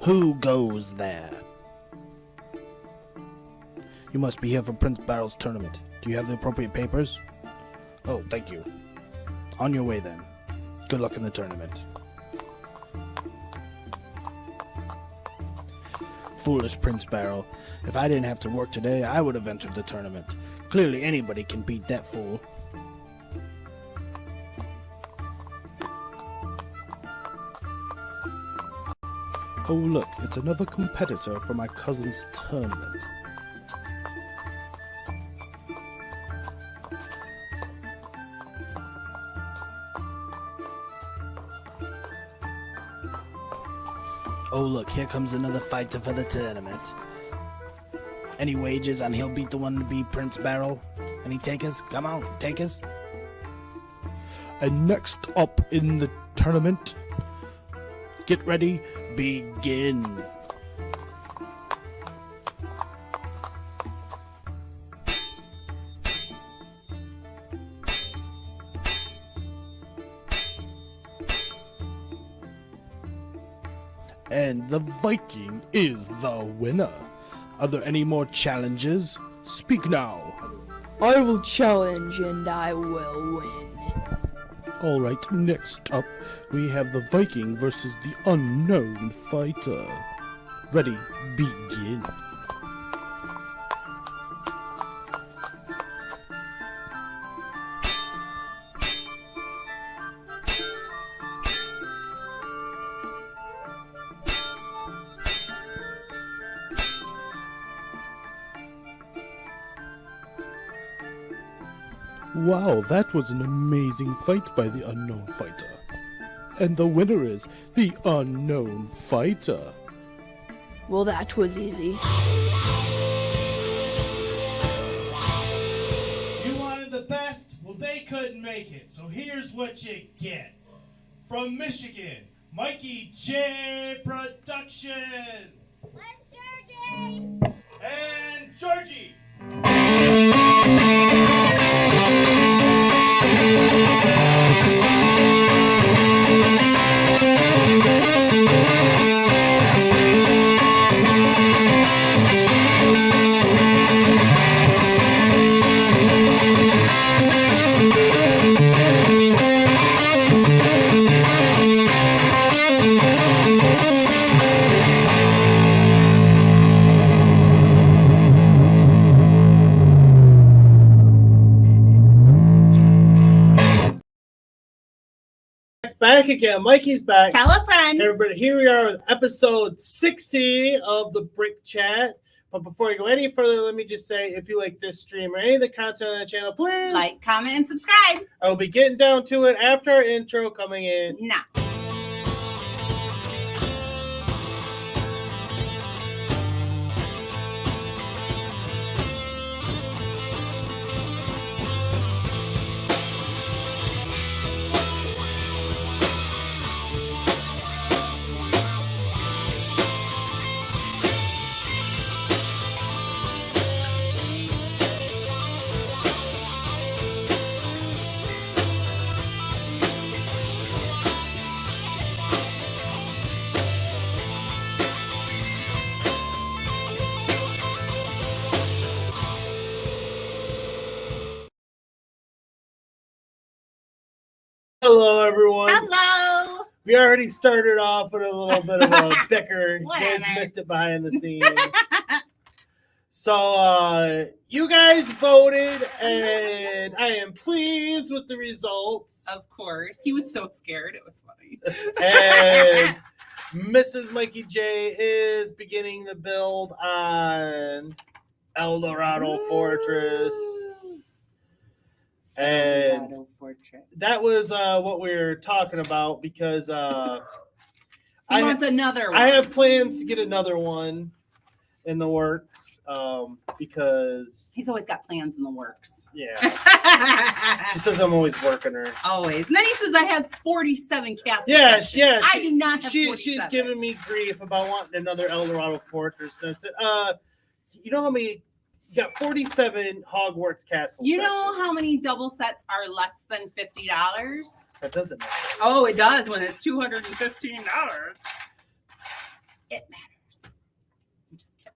Who goes there? You must be here for Prince Barrel's tournament. Do you have the appropriate papers? Oh, thank you. On your way then. Good luck in the tournament. Foolish Prince Barrel. If I didn't have to work today, I would have entered the tournament. Clearly anybody can beat that fool. Oh look, it's another competitor for my cousin's tournament. Oh look, here comes another fighter for the tournament. Any wagers on he'll beat the one to be Prince Barrel? Any takers? Come on, takers. And next up in the tournament, get ready, begin. And the Viking is the winner. Are there any more challenges? Speak now. I will challenge and I will win. Alright, next up, we have the Viking versus the unknown fighter. Ready, begin. Wow, that was an amazing fight by the unknown fighter. And the winner is the unknown fighter. Well, that was easy. You wanted the best? Well, they couldn't make it. So here's what you get. From Michigan, Mikey J Productions. What's Georgie? And Georgie. Back again. Mikey's back. Tell a friend. Hey everybody, here we are with episode 60 of the Brick Chat. But before we go any further, let me just say, if you like this stream or any of the content on the channel, please Like, comment, and subscribe. I'll be getting down to it after our intro coming in. Now. Hello, everyone. Hello. We already started off with a little bit of a bicker. You guys Whatever. missed it behind the scenes. So, you guys voted, and I am pleased with the results. Of course. He was so scared. It was funny. And Mrs. Mikey J is beginning the build on Eldorado Fortress. And Eldorado Fortress. that was what we were talking about because He I wants another one. I have plans to get another one in the works because, He's always got plans in the works. yeah, she says I'm always working her. Always. And then he says I have 47 castles. Yeah, yeah. I do not have 47. She's giving me grief about wanting another Eldorado Fortress. And I said, you know how many? You got 47 Hogwarts castles. You know how many double sets are less than $50? That doesn't matter. Oh, it does when it's $215. It matters. I'm just kidding.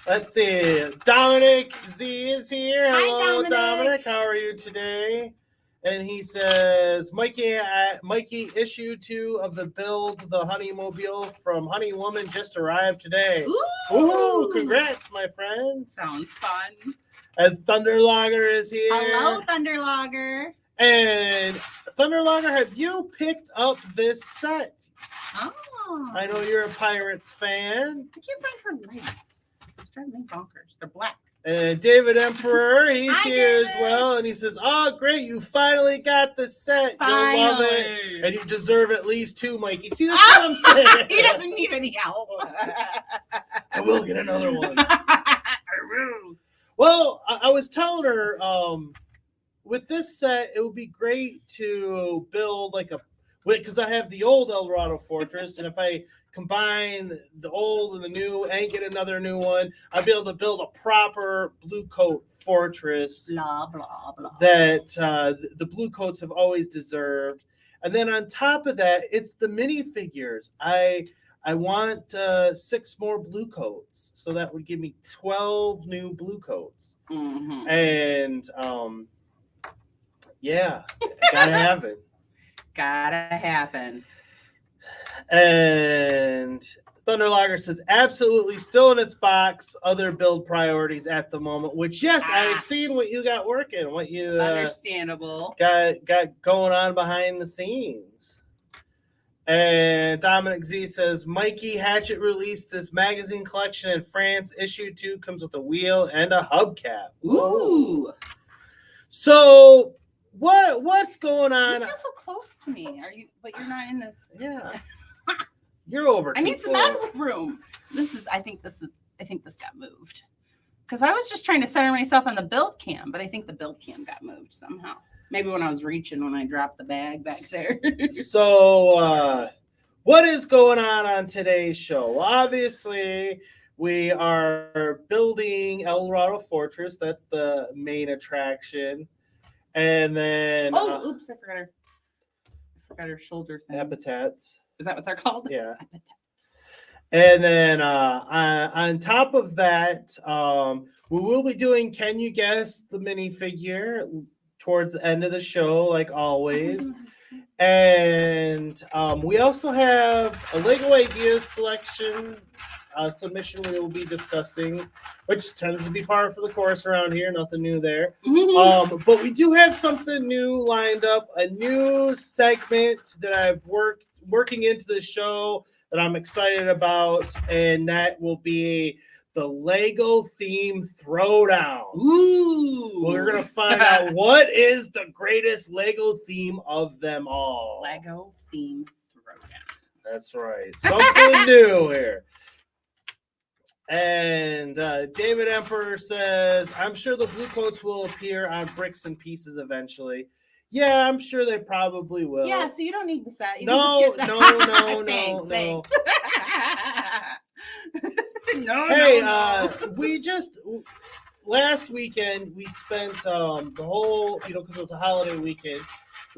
Let's see. Dominic Z is here. Hi, Hello, Dominic. How are you today? And he says, Mikey, issue 2 of the Build the Honeymobile from Honey Woman just arrived today. Ooh, congrats, my friend. Sounds fun. And Thunderlogger is here. Hello, Thunderlogger. And Thunderlogger, have you picked up this set? Oh. I know you're a Pirates fan. I can't find her legs. It's driving me bonkers. They're black. And David Emperor, he's Hi, here David. as well. And he says, oh, great, you finally got the set. Finally. You'll love it. And you deserve at least 2, Mikey. See, that's what I'm saying. He doesn't need any help. I will get another one. I will. Well, I was telling her, with this set, it would be great to build like because I have the old Eldorado Fortress, and if I combine the old and the new and get another new one, I'd be able to build a proper blue coat fortress Blah, blah, blah. that the blue coats have always deserved. And then on top of that, it's the minifigures. I want 6 more blue coats, so that would give me 12 new blue coats. Mm-hmm. And yeah, gotta have it. Gotta happen. And Thunderlogger says, absolutely still in its box. Other build priorities at the moment. Which, yes, I've seen what you got working, what you Understandable. got going on behind the scenes. And Dominic Z says, Mikey, Hatchet released this magazine collection in France. Issue 2 comes with a wheel and a hubcap. Ooh. So what's going on? You feel so close to me. Are you? But you're not in this. Yeah. You're over. I need some elbow room. I think this got moved. Because I was just trying to center myself on the build cam, but I think the build cam got moved somehow. Maybe when I was reaching when I dropped the bag back there. So, what is going on today's show? Well, obviously, we are building Eldorado Fortress. That's the main attraction. And then... oops, I forgot her shoulder thing. Habitats. Is that what they're called? Yeah. And then on top of that, we will be doing Can You Guess the minifigure towards the end of the show, like always. And we also have a Lego Ideas selection submission we will be discussing, which tends to be par for the course around here. Nothing new there. But we do have something new lined up, a new segment that I've working into the show that I'm excited about, and that will be the Lego theme throwdown. Ooh. We're going to find out what is the greatest Lego theme of them all. Lego theme throwdown. That's right. Something new here. And David Emperor says, I'm sure the blue coats will appear on Bricks and Pieces eventually. Yeah, I'm sure they probably will. Yeah, so you don't need the set. You No. Thanks. Hey, we just last weekend we spent the whole, because it was a holiday weekend.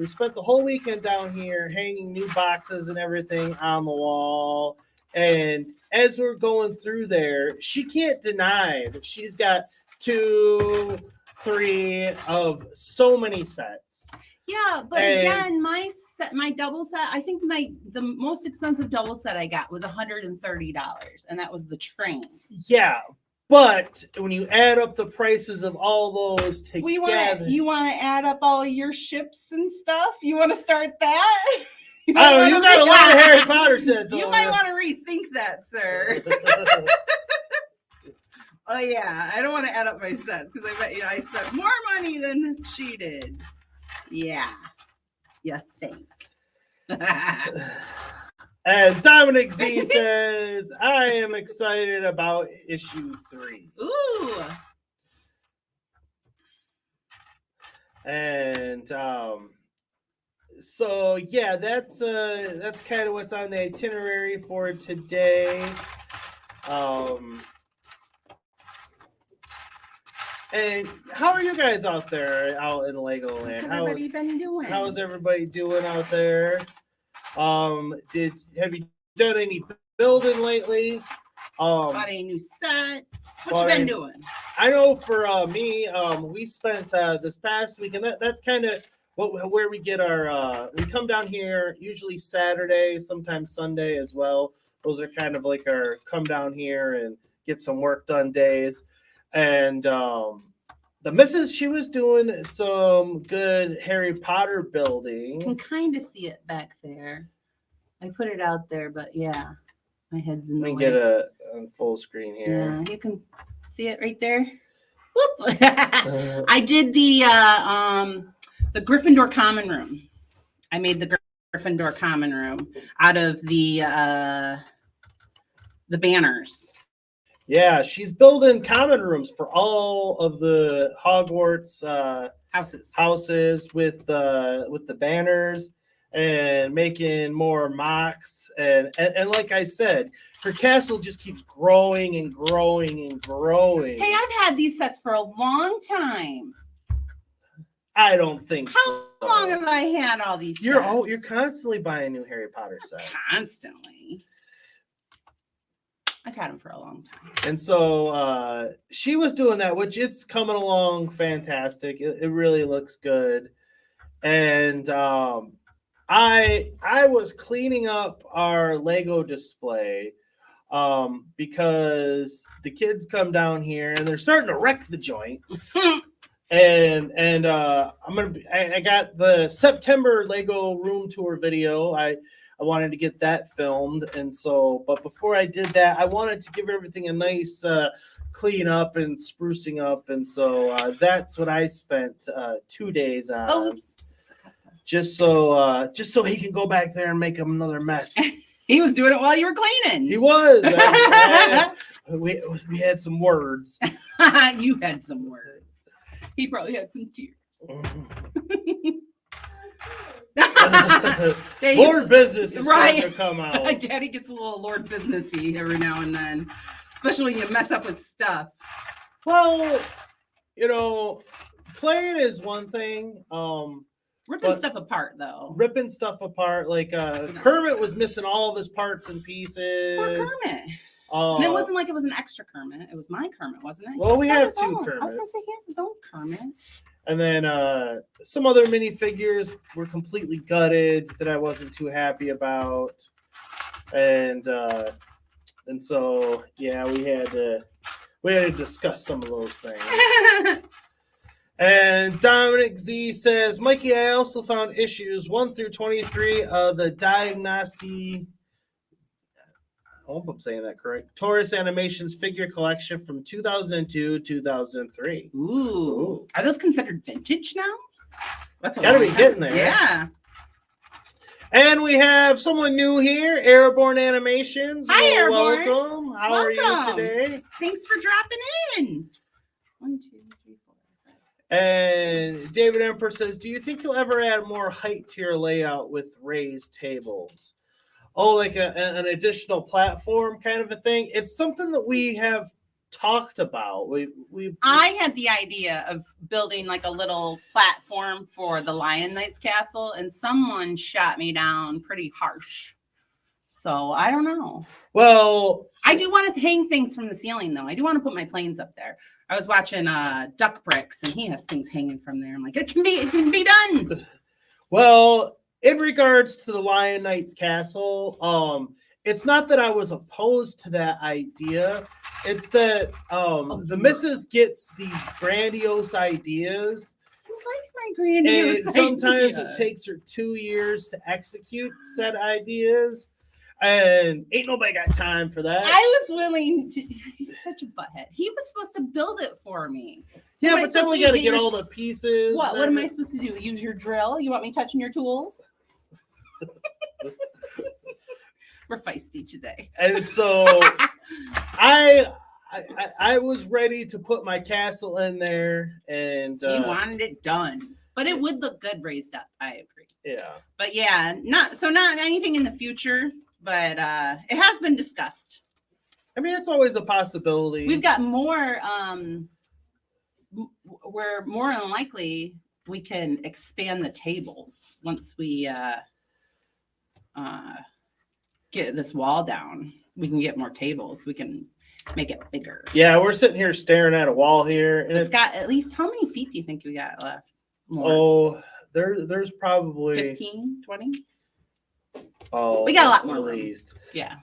We spent the whole weekend down here hanging new boxes and everything on the wall. And as we're going through there, she can't deny that she's got 2, 3 of so many sets. Yeah, but again, my double set, I think the most expensive double set I got was $130, and that was the train. Yeah, but when you add up the prices of all those together, you want to add up all your ships and stuff? You want to start that? You got a lot of Harry Potter sets. You might want to rethink that, sir. Oh yeah, I don't want to add up my sets because I bet you I spent more money than she did. Yeah, you think. And Dominic Z says, I am excited about issue 3. Ooh. And so yeah, that's kind of what's on the itinerary for today. And how are you guys out there out in Legoland? What's everybody been doing? How is everybody doing out there? Have you done any building lately. Bought a new set. What you bought been a- doing? I know for me, we spent this past week, and that's kind of where we get our. We come down here usually Saturday, sometimes Sunday as well. Those are kind of like our come down here and get some work done days. And the missus, she was doing some good Harry Potter You can building. kind of see it back there. I put it out there, but yeah, my head's in the Let me way. get a on full screen here. Yeah, you can see it right there. Whoop. I did the Gryffindor common room. I made the Gryffindor common room out of the banners. Yeah, she's building common rooms for all of the Hogwarts Houses. with the banners and making more mocks and like I said, her castle just keeps growing and growing and growing. Hey, I've had these sets for a long time. I don't think How so. long have I had all these sets? You're constantly buying new Harry Potter sets. Constantly. I've had them for a long time. And so she was doing that, which it's coming along fantastic. It really looks good. And I was cleaning up our Lego display because the kids come down here and they're starting to wreck the joint. and I got the September Lego room tour video. I wanted to get that filmed, and so, but before I did that, I wanted to give everything a nice clean up and sprucing up, and so that's what I spent 2 days on. Oh. Just so he can go back there and make him another mess. He was doing it while you were cleaning. He was. We had some words. You had some words. He probably had some tears. Lord business is Right. starting to come out. Daddy gets a little Lord businessy every now and then, especially when you mess up with stuff. Well, playing is one thing. Ripping But- stuff apart, though. Ripping stuff apart, like Kermit was missing all of his parts and pieces. Poor Kermit. Uh, And it wasn't like it was an extra Kermit. It was my Kermit, wasn't it? Well, He's we got have his two own. I was gonna Kermits. say he has his own Kermit. And then some other minifigures were completely gutted that I wasn't too happy about. And so yeah, we had to discuss some of those things. And Dominic Z says, Mikey, I also found issues 1 through 23 of the Diagnosti. I hope I'm saying that correct. Taurus Animations figure collection from 2002, 2003. Ooh. Are those considered vintage now? That's a Gotta long be time. getting there. Yeah. And we have someone new here, Airborne Animations. Hi, Well, Airborne. welcome. How are you Welcome. today? Thanks for dropping in. 1, 2, 3, 4, 5, 6. And David Emperor says, do you think you'll ever add more height to your layout with raised tables? Oh, like an additional platform kind of a thing? It's something that we have talked about. I had the idea of building like a little platform for the Lion Knight's castle, and someone shot me down pretty harsh. So I don't know. Well, I do want to hang things from the ceiling, though. I do want to put my planes up there. I was watching Duck Bricks, and he has things hanging from there. I'm like, it can be done. well, in regards to the Lion Knight's castle, it's not that I was opposed to that idea. It's that the missus gets these grandiose ideas, I like my grandiose and sometimes idea. it takes her 2 years to execute said ideas, and ain't nobody got time for that. I was willing to. He's such a butthead. He was supposed to build it for me. Yeah, am I but then supposed we to got to get get your- all the pieces. What am I supposed to do? Use your drill? You want me touching your tools? We're feisty today. And so I was ready to put my castle in there, and He wanted it done, but it would look good raised up. I agree. yeah. But yeah, not anything in the future. But it has been discussed. I mean, it's always a possibility. We've got more. We're more than likely we can expand the tables once we get this wall down. we can get more tables. We can make it bigger. Yeah, we're sitting here staring at a wall here, and It's got at least, how many feet do you think we got left? More. oh, there's probably 15, 20? Oh, We got a lot more at room. least. Yeah.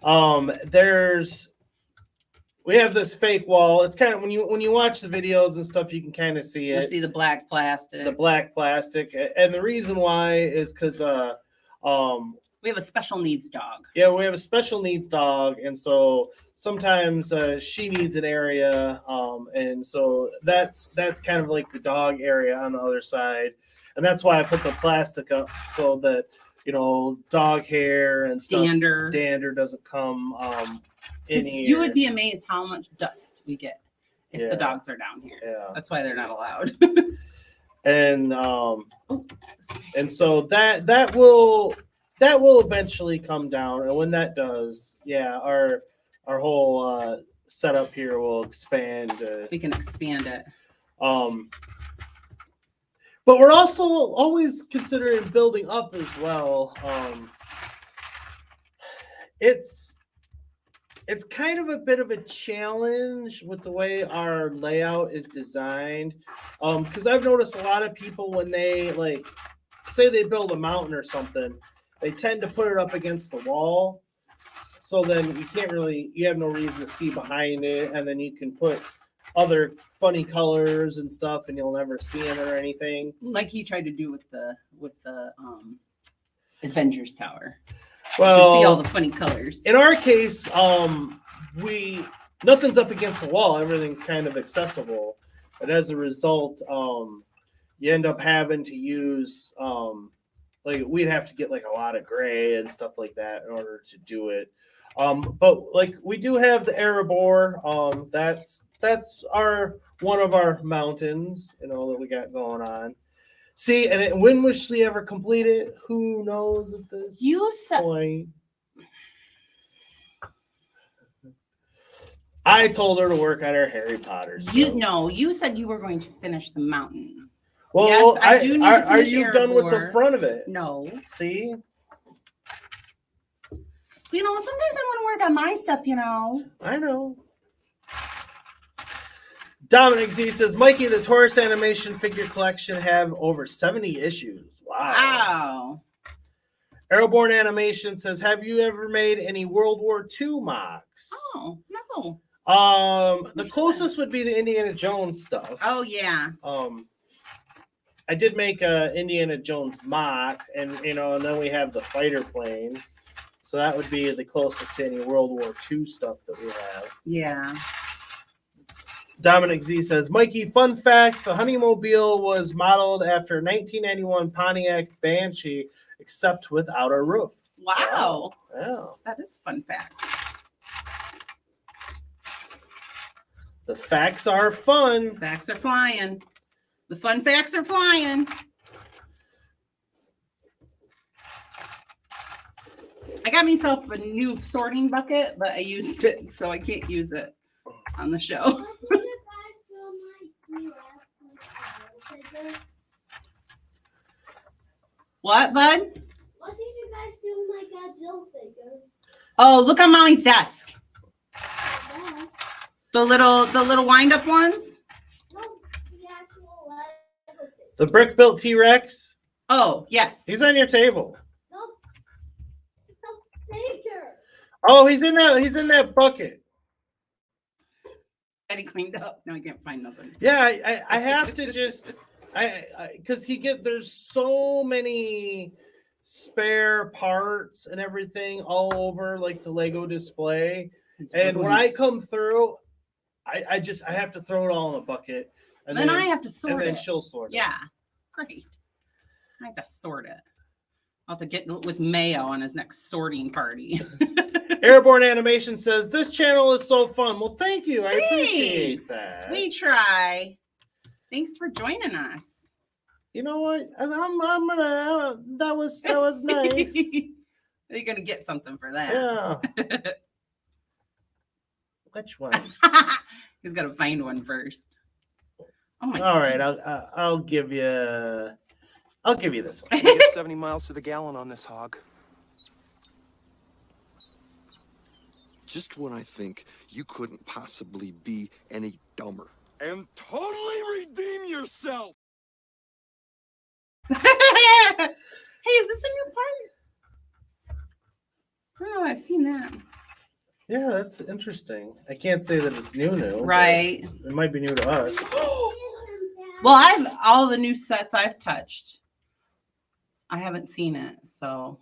We have this fake wall. It's kind of when you watch the videos and stuff, you can kind of see You'll it. see the black plastic. The black plastic, and the reason why is because we have a special needs dog. yeah, we have a special needs dog, and so sometimes she needs an area, and so that's kind of like the dog area on the other side, and that's why I put the plastic up so that dog hair and stuff, dander doesn't come in here. You would be amazed how much dust we get if Yeah. the dogs are down here. Yeah. That's why they're not allowed. And and so that will eventually come down, and when that does, yeah, our whole setup here will expand. We can expand it. But we're also always considering building up as well. It's kind of a bit of a challenge with the way our layout is designed, because I've noticed a lot of people when they say they build a mountain or something, they tend to put it up against the wall, so then you have no reason to see behind it, and then you can put other funny colors and stuff, and you'll never see them or anything. Like he tried to do with the Avengers Tower. Well, you can see all the funny colors. In our case, nothing's up against the wall. Everything's kind of accessible, but as a result, you end up having to use we'd have to get a lot of gray and stuff like that in order to do it. But we do have the Erebor. That's one of our mountains, that we got going on. See, and when will she ever complete it? Who knows at this point? I told her to work on her Harry Potter stuff. You said you were going to finish the mountain. Well, yes, I do need to finish are you done with the Erebor. front of it? No. See? Sometimes I want to work on my stuff, I know. Dominic Z says, Mikey, the Taurus animation figure collection have over 70 issues. Wow. Airborne Animation says, have you ever made any World War II mocks? Oh, no. The closest would be the Indiana Jones stuff. Oh, yeah. I did make a Indiana Jones mock, and and then we have the fighter plane. So that would be the closest to any World War II stuff that we have. Yeah. Dominic Z says, Mikey, fun fact, the Honeymobile was modeled after 1991 Pontiac Banshee, except without a roof. Wow. Yeah. That is a fun fact. The facts are fun. Facts are flying. The fun facts are flying. I got myself a new sorting bucket, but I used it, so I can't use it on the show. What, bud? What did you guys do with my Godzilla figure? Oh, look on Mommy's desk. Yeah. The little wind-up ones. No, the actual Lego figure. The brick-built T-Rex, Oh, yes. he's on your table. No, the figure. Oh, he's in that bucket. Eddie cleaned up. No, I can't find nothing. Yeah, I have to just because there's so many spare parts and everything all over the Lego display, and when I come through, I have to throw it all in a bucket, and then I have to sort and then it. she'll sort it. Yeah, great. I have to sort it. I'll have to get with Mayo on his next sorting party. Airborne Animation says this channel is so fun. Well, thank you. I appreciate Thanks. that. We try. Thanks for joining us. You know what? I'm gonna. That was nice. You're gonna get something for that. Yeah. Which one? He's gotta find one first. Oh my. All right, goodness. I'll give you. I'll give you this one. We get 70 miles to the gallon on this hog. just when I think you couldn't possibly be any dumber. And totally redeem yourself! Hey, is this a new part? Oh, I've seen that. Yeah, that's interesting. I can't say that it's new. Right. It might be new to us. Well, I've all the new sets I've touched. I haven't seen it, so.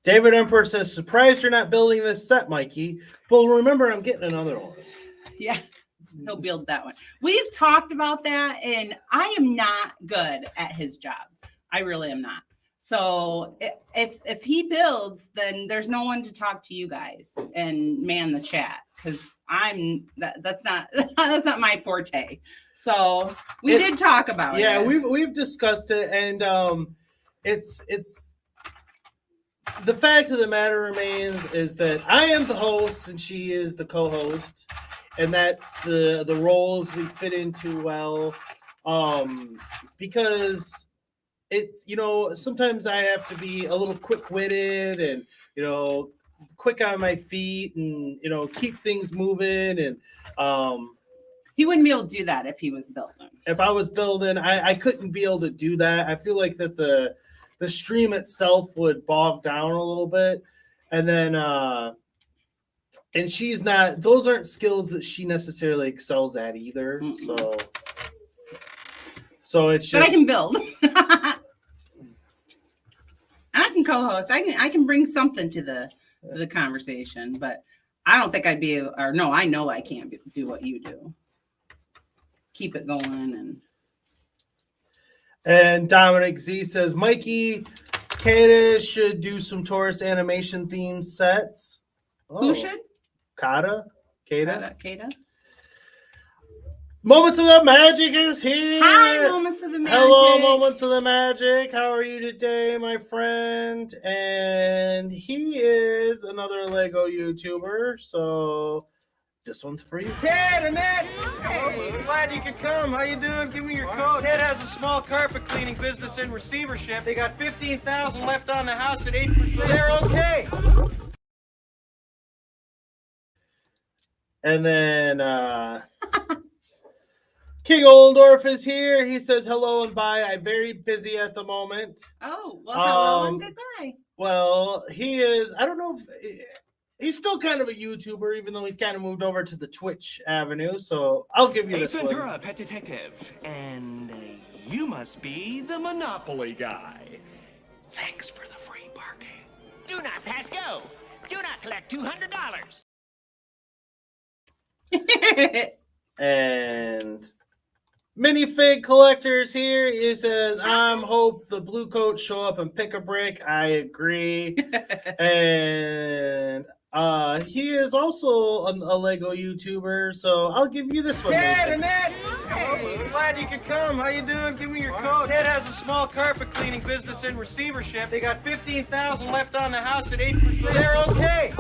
David Emperor says, surprised you're not building this set, Mikey. Well, remember, I'm getting another one. Yeah, he'll build that one. We've talked about that, and I am not good at his job. I really am not. So if he builds, then there's no one to talk to you guys and man the chat, because that's not my forte. So we did talk about it. Yeah, we've discussed it, and it's the fact of the matter remains is that I am the host and she is the co-host, and that's the roles we fit into well, because it's, sometimes I have to be a little quick-witted and quick on my feet and keep things moving, and he wouldn't be able to do that if he was building. If I was building, I couldn't be able to do that. I feel like that the stream itself would bog down a little bit. And then and she's not, those aren't skills that she necessarily excels at either. Mm-mm. So it's just, but I can build. I can co-host. I can bring something to the conversation, but I don't think I'd be able, or no, I know I can't do what you do. Keep it going. And Dominic Z says, Mikey, Kata should do some Taurus animation theme sets. Oh. Who should? Kata. Kata. Moments of the Magic is here. Hi, Moments of the Magic. Hello, Moments of the Magic. How are you today, my friend? And he is another Lego YouTuber, so this one's for you. Ted, Annette! Hey, glad you could come. How you doing? Give me your coat. Ted has a small carpet cleaning business in receivership. They got $15,000 left on the house at 8%. They're okay. And then King Oldorf is here. He says hello and bye. I'm very busy at the moment. Oh, well, hello and goodbye. Well, he is, I don't know if he's still kind of a YouTuber, even though he's kind of moved over to the Twitch avenue. So I'll give you this Ventura, one. Pet Detective, and you must be the Monopoly guy. Thanks for the free parking. Do not pass go. Do not collect $200. And Minifig Collector's here. He says, hope the blue coats show up and pick a brick. I agree. And he is also a Lego YouTuber, so I'll give you this one. Ted, Annette! Hey, glad you could come. How you doing? Give me your coat. Ted has a small carpet cleaning business in receivership. They got $15,000 left on the house at 8%. They're okay.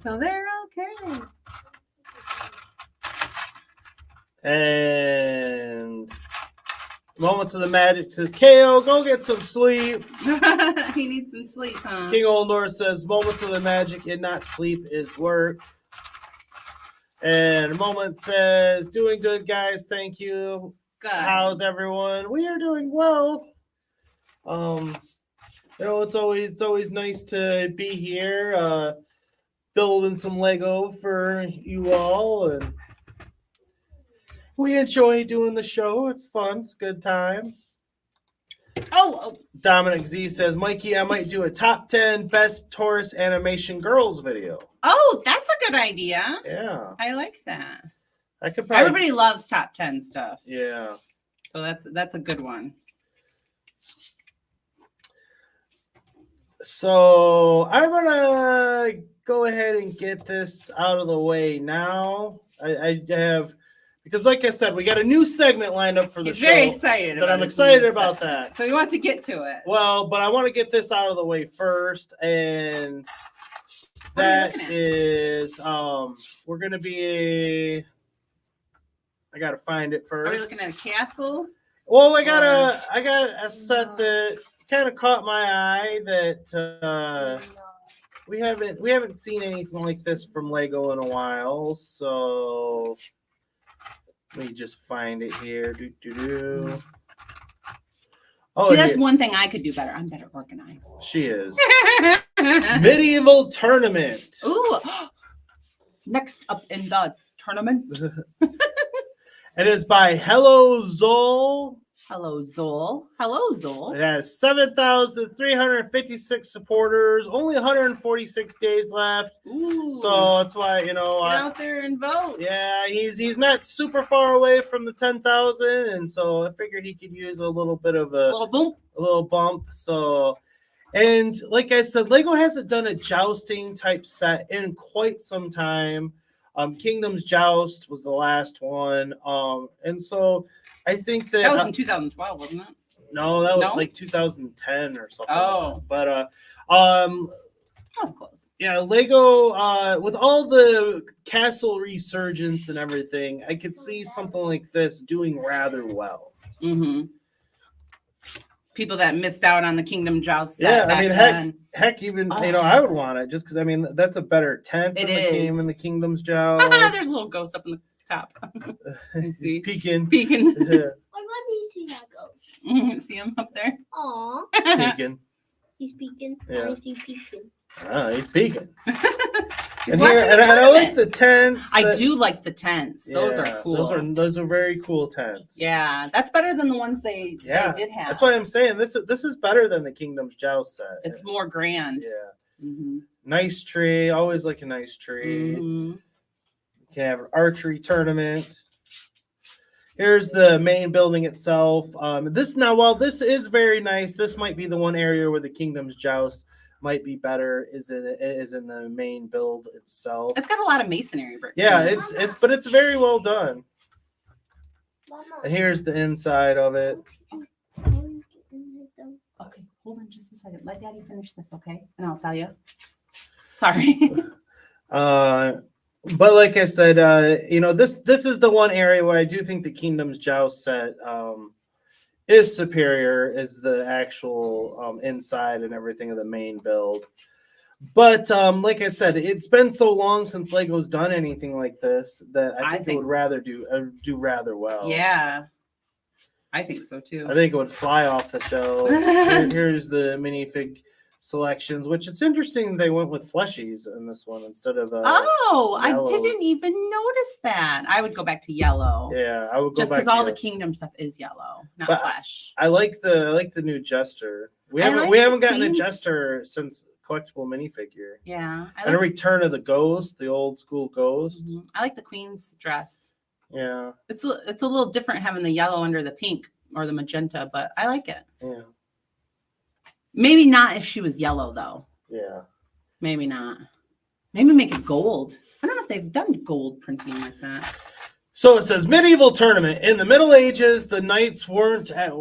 So they're okay. And Moments of the Magic says, KO, go get some sleep. He needs some sleep, huh? King Oldor says, Moments of the Magic and not sleep is work. And Moment says, doing good, guys. Thank you. Good. How's everyone? We are doing well. It's always nice to be here, building some Lego for you all, and we enjoy doing the show. It's fun. It's a good time. Oh. Dominic Z says, Mikey, I might do a top 10 best Taurus animation girls video. Oh, that's a good idea. Yeah. I like that. I could probably... Everybody loves top 10 stuff. Yeah. So that's a good one. So I'm gonna go ahead and get this out of the way now. I have, because like I said, we got a new segment lined up for the show. Very excited. But I'm excited about that. So he wants to get to it. Well, but I want to get this out of the way first, and that is we're gonna be. I gotta find it first. Are we looking at a castle? Well, I got a set that kind of caught my eye that we haven't seen anything like this from Lego in a while. So let me just find it here. Oh, see, that's one thing I could do better. I'm better organized. She is. Medieval Tournament. Ooh. Next up in the tournament. It is by Hello Zol. Hello, Zol. Hello, Zol. It has 7,356 supporters. Only 146 days left. Ooh. So that's why, you know. Get out there and vote. Yeah, he's not super far away from the 10,000, and so I figured he could use a little bit of a little bump. So, and like I said, Lego hasn't done a jousting type set in quite some time. Kingdom's Joust was the last one, and so I think that was in 2012, wasn't it? No, that was like 2010 or something. Oh, but that was close. Yeah, Lego, with all the castle resurgence and everything, I could see something like this doing rather well. Mm-hmm. People that missed out on the Kingdom Joust set Yeah, I mean, then. heck, even I would want it just because I mean that's a better tent than the game in the Kingdom's Joust. There's a little ghost up in the top. You see, he's peeking. Peeking. Let me see that ghost. See him up there? Aw. Peeking. He's peeking. Yeah. I see peeking. Ah, he's peeking. And I like the tents. I do like the tents. Those are cool. Those are very cool tents. Yeah, that's better than the ones they did have. That's why I'm saying this is better than the Kingdom's Joust set. It's more grand. Yeah. Mm-hmm. Nice tree. Always like a nice tree. Mm-hmm. You can have an archery tournament. Here's the main building itself. While this is very nice, this might be the one area where the Kingdom's Joust might be better is in the main build itself. It's got a lot of masonry bricks. Yeah, it's very well done. Mama. And here's the inside of it. Okay, hold on just a second. Let Daddy finish this, okay? And I'll tell you. Sorry. But like I said, this is the one area where I do think the Kingdom's Joust set is superior, is the actual inside and everything of the main build. But like I said, it's been so long since Lego's done anything like this that I think it would rather do rather well. Yeah, I think so too. I think it would fly off the shelves. Here's the minifig selections, which it's interesting they went with fleshies in this one instead of yellow. I yellow. didn't even notice that. I would go back to yellow. Yeah, I would go just back because all to the Kingdom stuff is yellow, not But flesh. I like the new Jester. We haven't gotten a Jester since collectible minifigure. Yeah, And a return of the Ghost, the old school Ghost. Mm-hmm. I like the Queen's dress. Yeah, it's a little different having the yellow under the pink or the magenta, but I like it. Yeah. Maybe not if she was yellow though. Yeah. Maybe not. Maybe make it gold. I don't know if they've done gold printing like that. So it says medieval tournament. In the Middle Ages, if the knights weren't at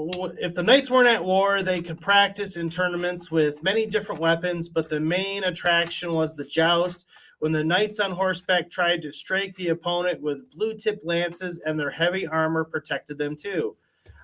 war, they could practice in tournaments with many different weapons, but the main attraction was the joust, when the knights on horseback tried to strike the opponent with blue-tipped lances and their heavy armor protected them too.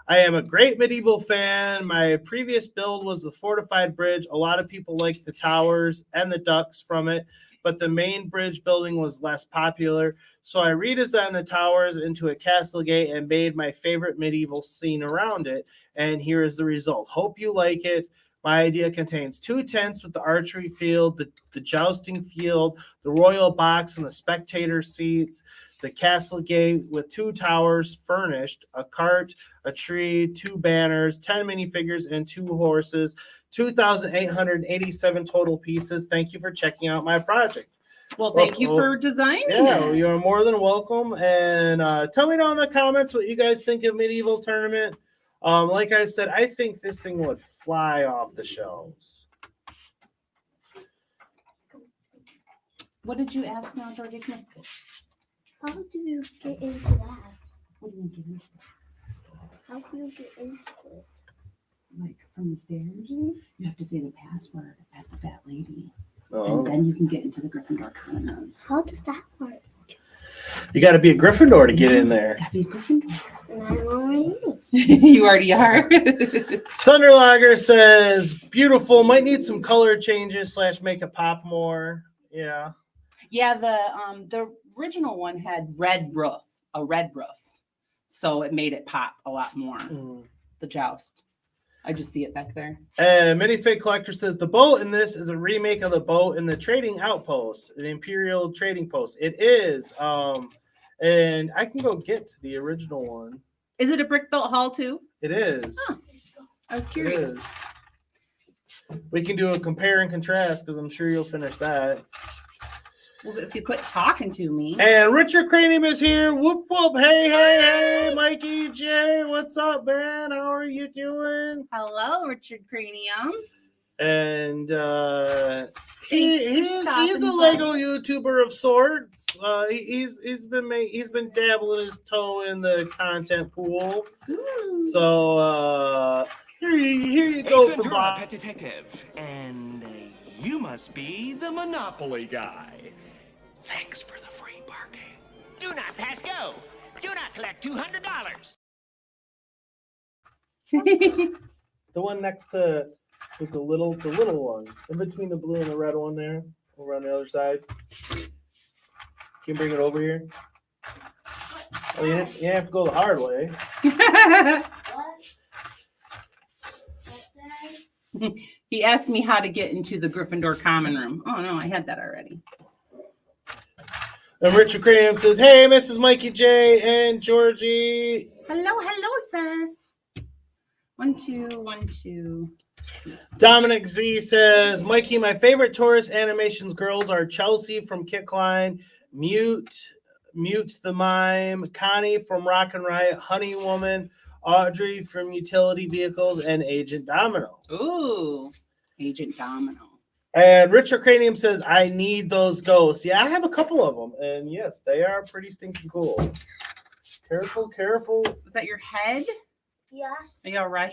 I am a great medieval fan. My previous build was the fortified bridge. A lot of people liked the towers and the ducks from it, but the main bridge building was less popular. So I redesigned the towers into a castle gate and made my favorite medieval scene around it. And here is the result. Hope you like it. My idea contains 2 tents with the archery field, the jousting field, the royal box and the spectator seats, the castle gate with 2 towers furnished, a cart, a tree, 2 banners, 10 minifigures, and 2 horses, 2,887 total pieces. Thank you for checking out my project. Well, thank you for designing it. You're more than welcome. And tell me down in the comments what you guys think of Medieval Tournament. Like I said, I think this thing would fly off the shelves. What did you ask now, Georgie? How do you get into that? What do you get into? How do you get into it? Like from the stairs? You have to say the password at the fat lady. Oh. And then you can get into the Gryffindor common room. How does that work? You got to be a Gryffindor to get in there. Got to be a Gryffindor. And I already is. You already are. Thunderlager says, beautiful. Might need some color changes / make it pop more. Yeah. Yeah, the original one had a red roof. So it made it pop a lot more. The Joust. I just see it back there. And Minifig Collector says, the boat in this is a remake of the boat in the Trading Outpost, the Imperial Trading Post. It is. And I can go get to the original one. Is it a brick built hull too? It is. Huh. I was curious. We can do a compare and contrast because I'm sure you'll finish that. Well, if you quit talking to me. And Richard Cranium is here. Whoop, whoop. Hey, Mikey J. What's up, man? How are you doing? Hello, Richard Cranium. And he's a Lego YouTuber of sorts. He's been dabbling his toe in the content pool. Ooh. So here you go, Ventura, Pet Detective, and you must be the Monopoly guy. Thanks for the free parking. Do not pass go. Do not collect $200. The one next to the little one, in between the blue and the red one there, over on the other side. Can you bring it over here? Oh, you have to go the hard way. He asked me how to get into the Gryffindor common room. Oh no, I had that already. And Richard Cranium says, hey, Mrs. Mikey J and Georgie. Hello, sir. 1, 2, 1, 2. Dominic Z says, Mikey, my favorite Taurus Animations girls are Chelsea from Kickline, Mute the Mime, Connie from Rock and Riot, Honey Woman, Audrey from Utility Vehicles, and Agent Domino. Ooh, Agent Domino. And Richard Cranium says, I need those ghosts. Yeah, I have a couple of them. And yes, they are pretty stinking cool. Careful. Was that your head? Yes. Are you all right?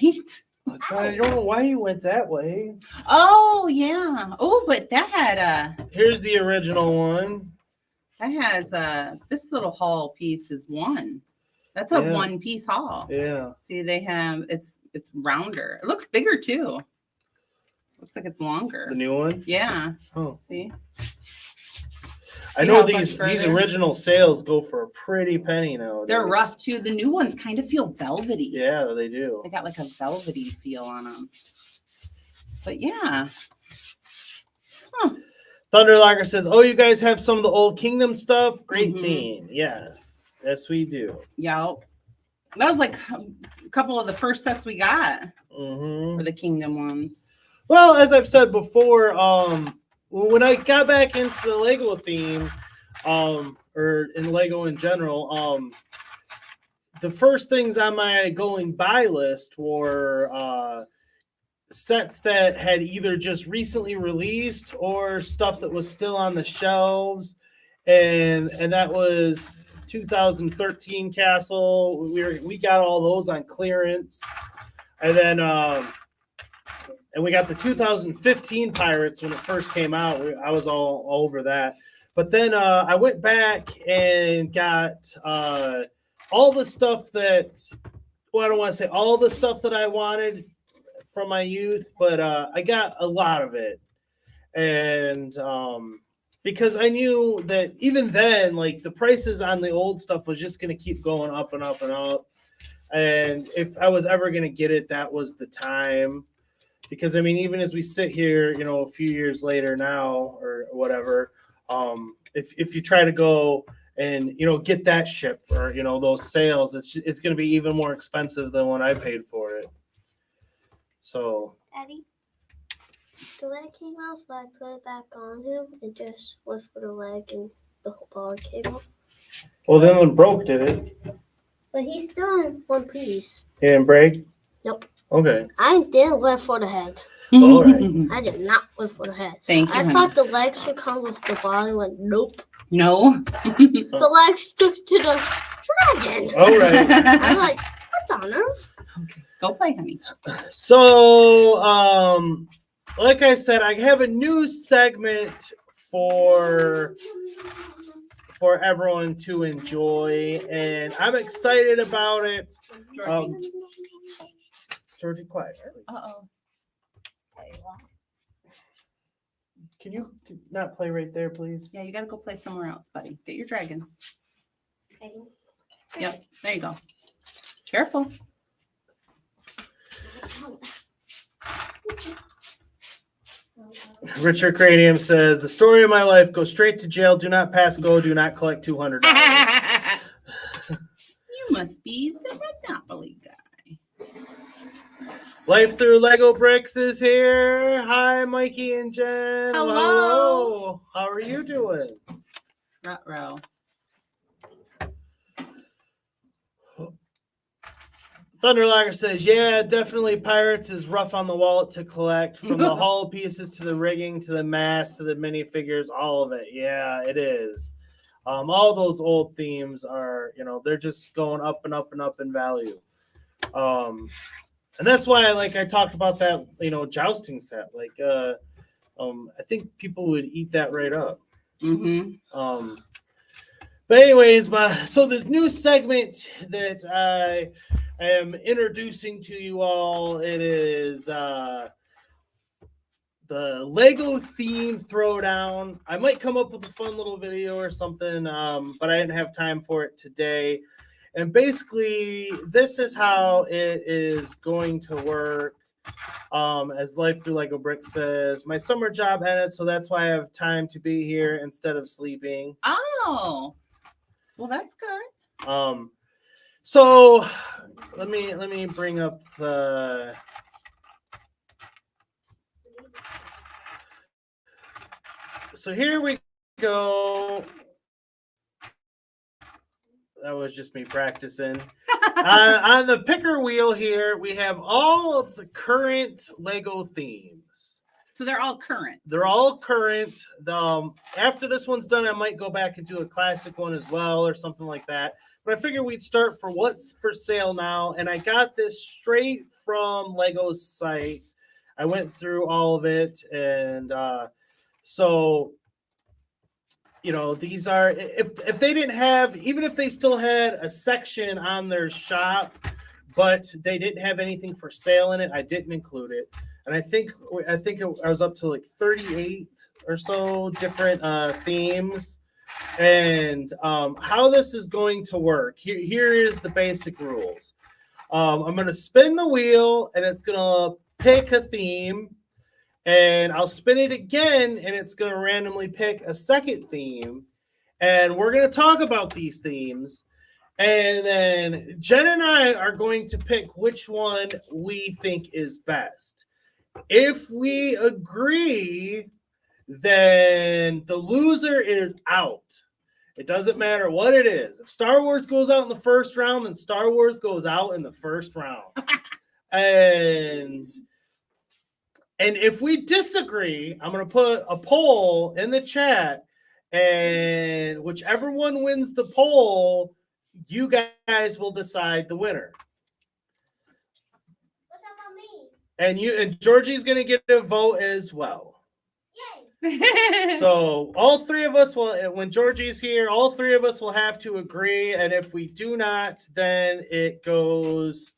I don't know why you went that way. Oh, yeah. Oh, but that had Here's the original one. That has this little haul piece is one. That's a one-piece haul. Yeah. See, they have it's rounder. It looks bigger too. Looks like it's longer. The new one? Yeah. Oh. See? I know these original sales go for a pretty penny now. They're rough too. The new ones kind of feel velvety. Yeah, they do. They got like a velvety feel on them. But yeah. Huh. Thunderlager says, oh, you guys have some of the Old Kingdom stuff? Great theme. Yes, we do. Yeah. That was like a couple of the first sets we got for the Kingdom ones. Well, as I've said before, when I got back into the Lego theme, or in Lego in general, the first things on my going buy list were sets that had either just recently released or stuff that was still on the shelves, and that was 2013 Castle. We got all those on clearance, and then and we got the 2015 Pirates when it first came out. I was all over that. But then I went back and got all the stuff that, well, I don't want to say all the stuff that I wanted from my youth, but I got a lot of it. And because I knew that even then, like, the prices on the old stuff was just going to keep going up and up and up. And if I was ever going to get it, that was the time. Because, I mean, even as we sit here, you know, a few years later now or whatever, if you try to go and, you know, get that ship or, you know, those sales, it's going to be even more expensive than what I paid for it. So. Eddie, the leg came off, but I put it back on him and just went for the leg and the whole ball came off. Well, then it broke, did it? But he's still in one piece. It didn't break? Nope. Okay. I didn't went for the head. All right. I did not went for the head. Thank you. I thought the leg should come with the body. Went nope. No. The leg stuck to the dragon. All right. I'm like, what's on earth? Okay. Go play, honey. So, like I said, I have a new segment for for everyone to enjoy, and I'm excited about it. Georgie, quiet. Uh-oh. Can you not play right there, please? Yeah, you gotta go play somewhere else, buddy. Get your dragons. Okay. Yep, there you go. Careful. Richard Cranium says, the story of my life, go straight to jail, do not pass go, do not collect $200. You must be the Monopoly guy. Life Through Lego Bricks is here. Hi, Mikey and Jen. Hello. How are you doing? Ruh-roh. Thunderlager says, yeah, definitely Pirates is rough on the wallet to collect, from the hull pieces to the rigging to the mast to the minifigures, all of it. Yeah, it is. All those old themes are, they're just going up and up and up in value. And that's why, I talked about that, jousting set. I think people would eat that right up. Mm-hmm. But anyways, so this new segment that I am introducing to you all, it is the Lego theme throwdown. I might come up with a fun little video or something, but I didn't have time for it today. And basically, this is how it is going to work. As Life Through Lego Bricks says, my summer job ended, so that's why I have time to be here instead of sleeping. Oh, well, that's good. So let me bring up the. So here we go. That was just me practicing. On the picker wheel here, we have all of the current Lego themes. So they're all current. They're all current. After this one's done, I might go back and do a classic one as well or something like that. But I figured we'd start for what's for sale now. And I got this straight from Lego's site. I went through all of it. And so, these are, if they didn't have, even if they still had a section on their shop, but they didn't have anything for sale in it, I didn't include it. And I think I was up to 38 or so different themes. And how this is going to work, here is the basic rules. I'm going to spin the wheel, and it's going to pick a theme. And I'll spin it again, and it's going to randomly pick a second theme. And we're going to talk about these themes. And then Jen and I are going to pick which one we think is best. If we agree, then the loser is out. It doesn't matter what it is. If Star Wars goes out in the first round, then Star Wars goes out in the first round. And if we disagree, I'm going to put a poll in the chat, and whichever one wins the poll, you guys will decide the winner. What's up on me? And Georgie's going to get a vote as well. Yay! So all three of us will, when Georgie's here, all three of us will have to agree. And if we do not, then it goes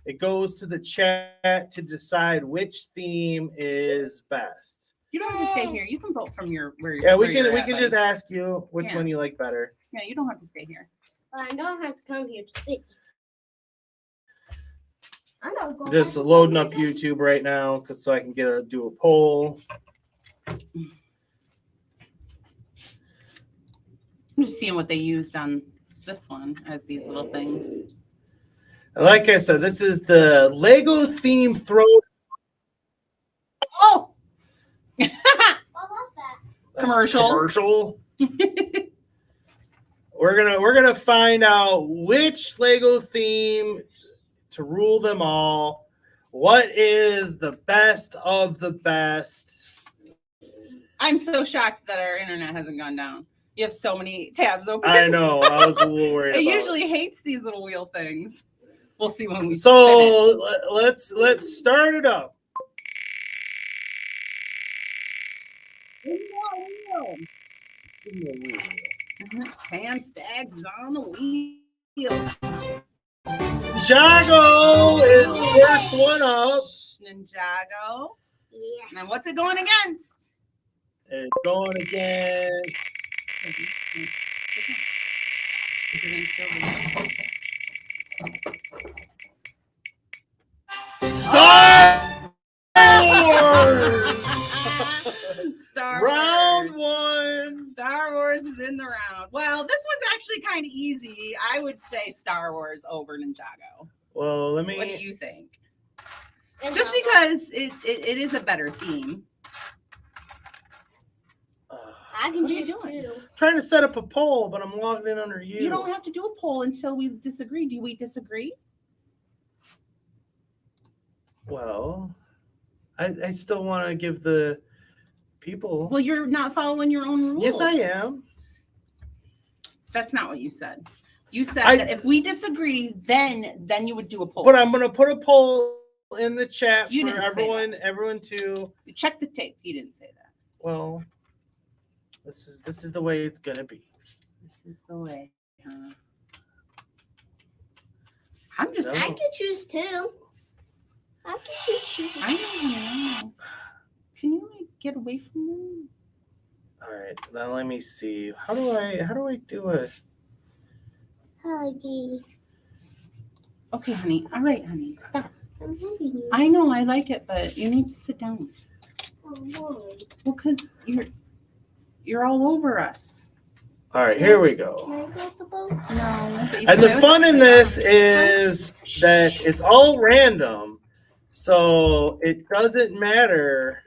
to the chat to decide which theme is best. You don't have to stay here. You can vote from where you're. Yeah, we where can just ask you which one you like better. Yeah, you don't have to stay here. I don't have to come here to sleep. I know. Just loading up YouTube right now so I can do a poll. I'm just seeing what they used on this one as these little things. Like I said, this is the Lego theme throw. Oh! What was that? Commercial. We're gonna find out which Lego theme to rule them all. What is the best of the best? I'm so shocked that our internet hasn't gone down. You have so many tabs open. I know. I was a little worried. It about usually hates these little wheel things. We'll see when we. So let's start it up. Pan Stags is on the wheels. Jago is first one up. Ninjago. Yes. Now what's it going against? It's going against Star Wars. Star Round Wars. 1. Star Wars is in the round. Well, this one's actually kind of easy. I would say Star Wars over Ninjago. Well, What do you think? Just because it is a better theme. I can What are you choose doing? two. Trying to set up a poll, but I'm logged in under you. You don't have to do a poll until we disagree. Do we disagree? Well, I still want to give the people. Well, you're not following your own rules. Yes, I am. That's not what you said. You said that if we disagree, then you would do a poll. But I'm going to put a poll in the chat You for didn't say everyone to check the tape. He didn't say that. Well, this is the way it's going to be. This is the way. I'm just. I can choose two. I can choose two. I know. Can you get away from me? All right, now let me see. How do I do it? Huggy. Okay, honey. All right, honey. Stop. I'm hugging you. I know I like it, but you need to sit down. Oh, boy. Well, because you're all over us. All right, here we go. Can I go with the boat? No. And the fun in this is that it's all random, so it doesn't matter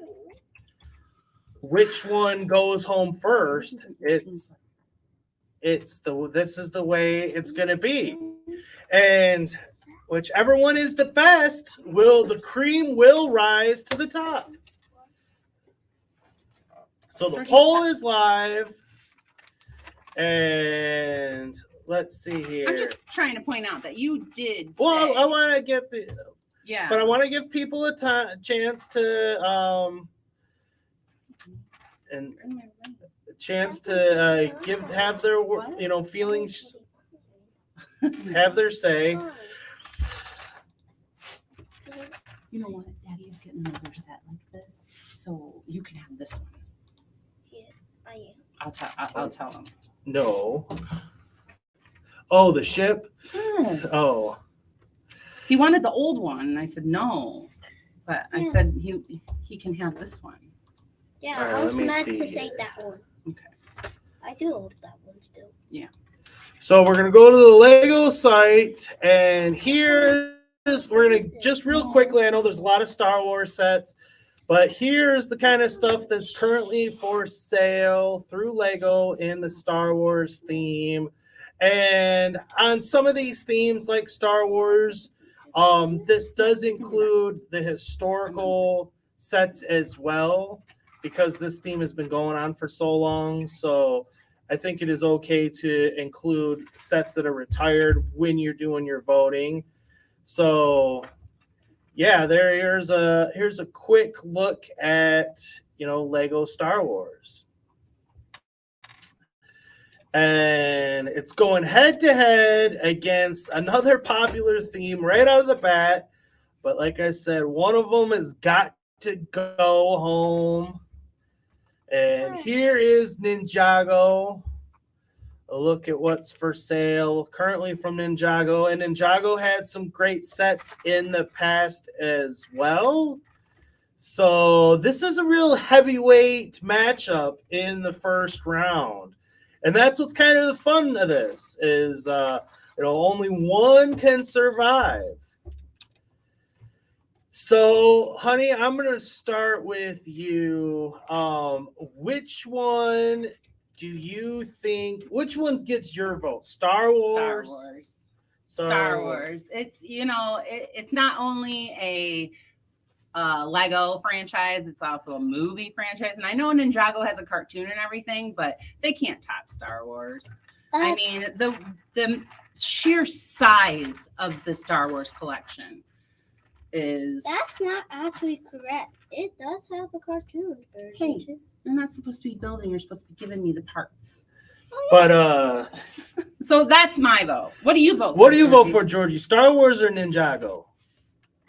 which one goes home first. This is the way it's gonna be, and whichever one is the best the cream will rise to the top. So the poll is live, and let's see here. I'm just trying to point out that you did. Well, say, I want to get the. Yeah. But I want to give people a chance to have their feelings, have their say. You know what? Daddy is getting another set like this, so you can have this one. Yeah, I am. I'll tell him. No. Oh, the ship. Yes. Oh. He wanted the old one, and I said no, but I said he can have this one. Yeah, All right, I was let me meant see to say here. that one. Okay. I do love that one still. Yeah. So we're gonna go to the Lego site, and we're gonna just real quickly. I know there's a lot of Star Wars sets, but here's the kind of stuff that's currently for sale through Lego in the Star Wars theme. And on some of these themes, like Star Wars, this does include the historical sets as well, because this theme has been going on for so long. So I think it is okay to include sets that are retired when you're doing your voting. So yeah, here's a quick look at Lego Star Wars. And it's going head to head against another popular theme right out of the bat. But like I said, one of them has got to go home. And here is Ninjago. A look at what's for sale currently from Ninjago. And Ninjago had some great sets in the past as well. So this is a real heavyweight matchup in the first round. And that's what's kind of the fun of this is, only one can survive. So, honey, I'm going to start with you. Which one gets your vote? Star Wars? Star Wars. It's, it's not only a Lego franchise, it's also a movie franchise. And I know Ninjago has a cartoon and everything, but they can't top Star Wars. I mean, the sheer size of the Star Wars collection is... That's not actually correct. It does have a cartoon version too. You're not supposed to be building, you're supposed to be giving me the parts. But So that's my vote. What do you vote for? what do you vote Georgie? for, Georgie? Star Wars or Ninjago?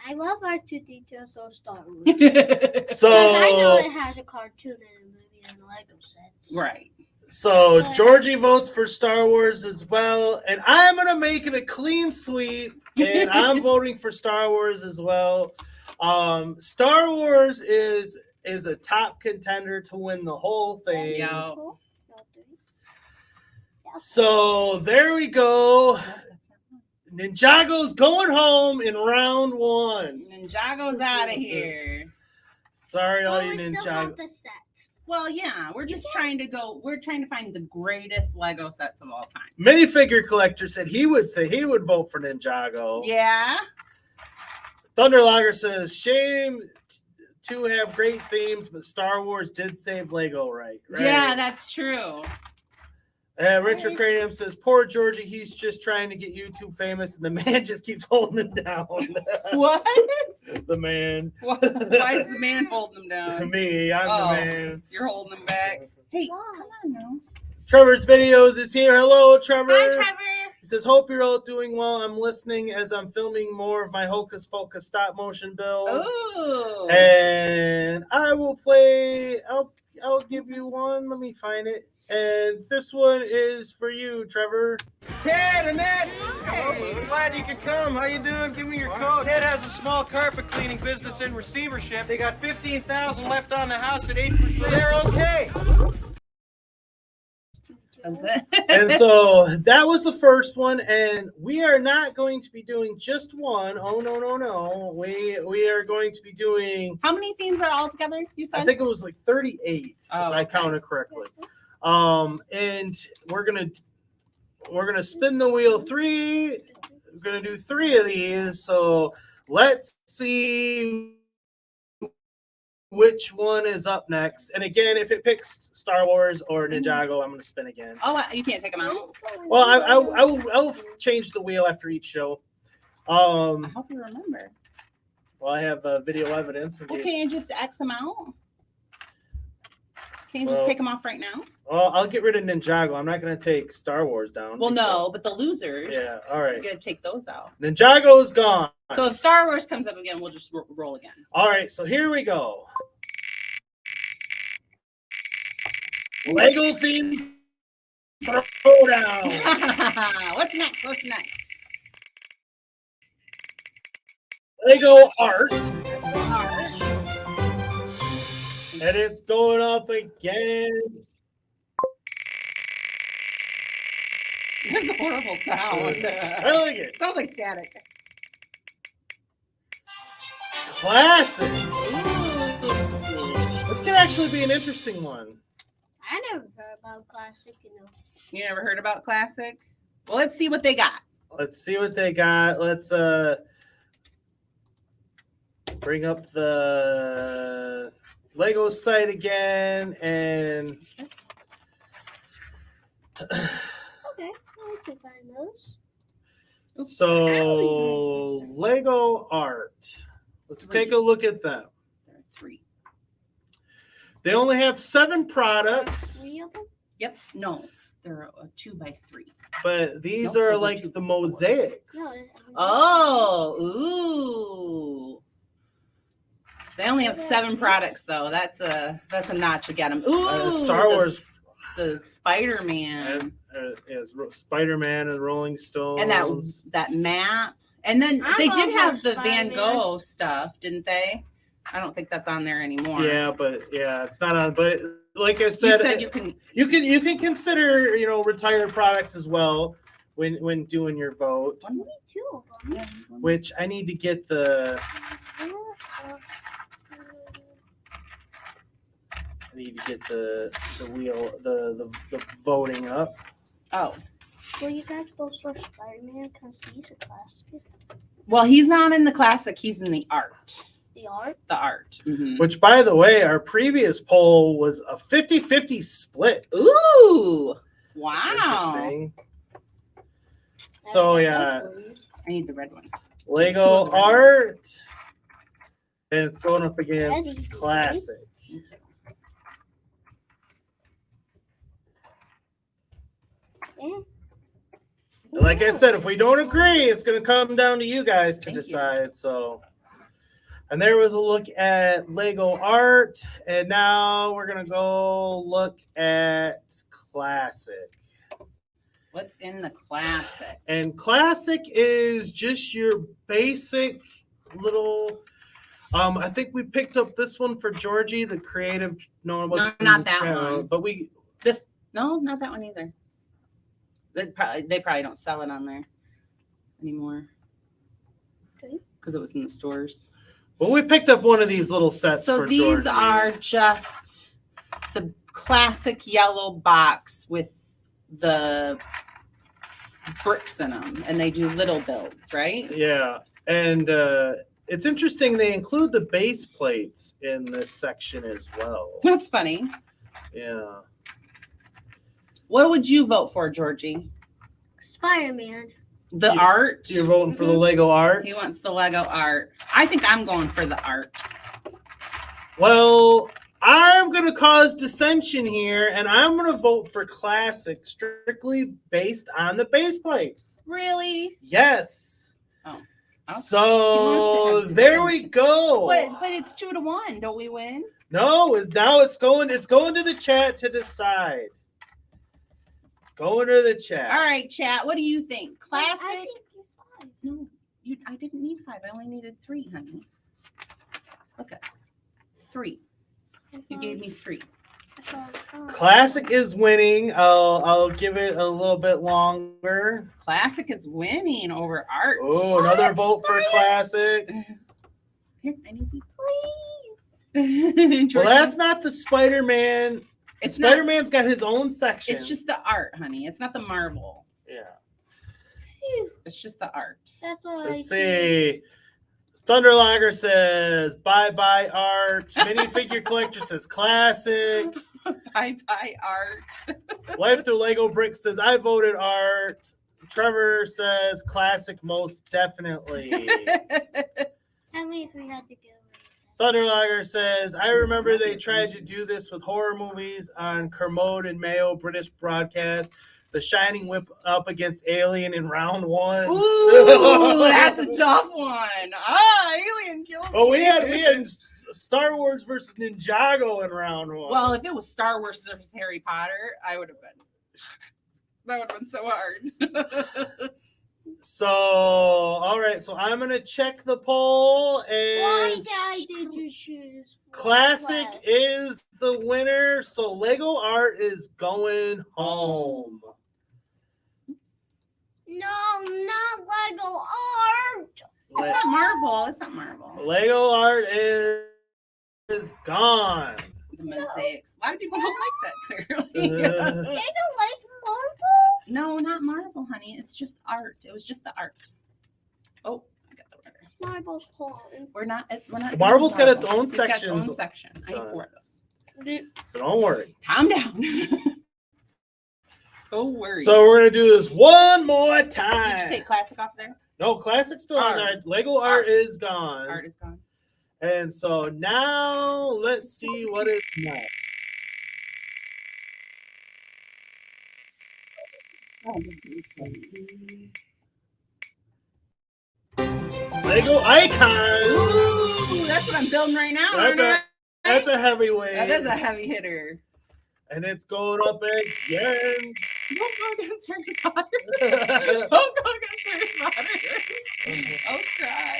I love R2-D2, so Star Wars. So Because I know it has a cartoon and a movie and Lego sets. Right. So Georgie votes for Star Wars as well, and I'm gonna make it a clean sweep, and I'm voting for Star Wars as well. Star Wars is a top contender to win the whole thing. Yeah. Cool. So there we go. Ninjago's going home in round 1. Ninjago's out of here. Sorry, all Well, you we still Ninjago. want the set. Well, yeah, we're just trying to go. We're trying to find the greatest Lego sets of all time. Minifigure collector said he would vote for Ninjago. Yeah. Thunderlogger says shame to have great themes, but Star Wars did save Lego, right? Yeah, that's true. Richard Cranium says, poor Georgie, he's just trying to get YouTube famous, and the man just keeps holding him down. What? The man. Why is the man holding him down? Me, I'm the man. You're holding him back. Hey, come on now. Trevor's Videos is here. Hello, Trevor. Hi, Trevor. He says, hope you're all doing well. I'm listening as I'm filming more of my Hocus Pocus stop motion builds. Ooh. And I will play, I'll give you one. Let me find it. And this one is for you, Trevor. Ted, Annette! Hey, glad you could come. How you doing? Give me your coat. Ted has a small carpet cleaning business in receivership. They got $15,000 left on the house at 8%. They're okay. And so that was the first one, and we are not going to be doing just one. Oh no. We are going to be doing, how many themes are all together, you said? I think it was like 38, if I counted correctly. And we're gonna spin the wheel 3. We're gonna do 3 of these. So let's see which one is up next. And again, if it picks Star Wars or Ninjago, I'm gonna spin again. Oh, you can't take them out. Well, I'll change the wheel after each show. I hope you remember. Well, I have video evidence. Well, can you just X them out? Can you just take them off right now? Well, I'll get rid of Ninjago. I'm not going to take Star Wars down. Well, no, but the losers. Yeah, all right. You're going to take those out. Ninjago's gone. So if Star Wars comes up again, we'll just roll again. All right, so here we go. Lego theme throwdown. What's next? Lego art. And it's going up against. That's a horrible sound. I like it. Sounds like static. Classic. This could actually be an interesting one. I never heard about Classic, You never heard about Classic? Well, let's see what they got. Let's see what they got. Let's bring up the Lego site again, and okay, I can find those. So Lego art. Let's take a look at them. There are 3. They only have 7 products. 3 of them? Yep. No, they're a 2x3. But these Nope, are those are like 2 the by 4. mosaics. No. Oh, ooh. They only have 7 products though. That's a notch to get them. Ooh, Star Wars. The Spider-Man. Yes, Spider-Man and Rolling Stones. And that map. And then I'm they all did for have the Van Spider-Man. Gogh stuff, didn't they? I don't think that's on there anymore. Yeah, but it's not on. But like I You said, said you can consider retired products as well when doing your vote. Only 2 of them. Yeah. Which I need to get the. I need to get the wheel the voting up. Oh. Well, you guys both saw Spider-Man because he's a classic. Well, he's not in the classic. He's in the art. The art? The art. Mm-hmm. Which, by the way, our previous poll was a 50-50 split. Ooh. Wow. That's interesting. So, yeah. I need the red one. Lego art. And it's going up against classic. like I said, if we don't agree, it's going to come down to you guys to Thank you. decide. So, and there was a look at Lego art, and now we're going to go look at classic. What's in the classic? And classic is just your basic little. I think we picked up this one for Georgie, the creative. No, not that one. But we no, not that one either. They probably don't sell it on there anymore. Okay. Because it was in the stores. Well, we picked up one of these little sets. So for these Georgie. are just the classic yellow box with the bricks in them, and they do little builds, right? Yeah, and it's interesting they include the base plates in this section as well. That's funny. Yeah. What would you vote for, Georgie? Spider-Man. The art? You're voting for the Lego art? He wants the Lego art. I think I'm going for the art. Well, I'm going to cause dissension here, and I'm going to vote for classic strictly based on the base plates. Really? Yes. Oh. So there we go. But it's 2-1. Don't we win? No, now it's going to the chat to decide. It's going to the chat. All right, chat. What do you think? Classic? I think you're fine. No, I didn't need 5. I only needed 3, honey. Okay. 3. You gave me 3. Classic is winning. I'll give it a little bit longer. Classic is winning over art. Oh, another vote for classic. Here, I need these. Please. Well, that's not the Spider-Man. It's Spider-Man's got his own section. It's just the art, honey. It's not the marble. Yeah. It's just the art. That's what Let's see. Thunderlager says bye-bye art. Minifigure collector says classic. Bye-bye art. Life through Lego Brick says I voted art. Trevor says classic most definitely. At least we had to get away. Thunderlager says I remember they tried to do this with horror movies on Kermode and Mayo British broadcast. The Shining Whip up against Alien in round 1. Ooh, that's a tough one. Alien kills. Oh, we had Star Wars versus Ninjago in round 1. Well, if it was Star Wars versus Harry Potter, I would have been. That would have been so hard. So, all right. So I'm gonna check the poll, and Why did you choose classic is the winner. So Lego art is going home. No, not Lego art. It's not Marvel. It's not Marvel. Lego art is gone. The mosaics. A lot of people don't like that, clearly. They don't like Marvel? No, not Marvel, honey. It's just art. It was just the art. Oh, I got the order. Marvel's home. We're not. Marvel's got its own It's got its sections. own section. I need 4 of those. So don't worry. Calm down. So worried. So we're gonna do this one more time. Did you take classic off there? No, classic's still on there. Lego art is gone. Art is gone. And so now let's see what is next. Lego icons. Ooh, that's what I'm building right now. That's a heavyweight. That is a heavy hitter. And it's going up again. Don't go against Harry Potter. Don't go against Harry Potter. I'll cry.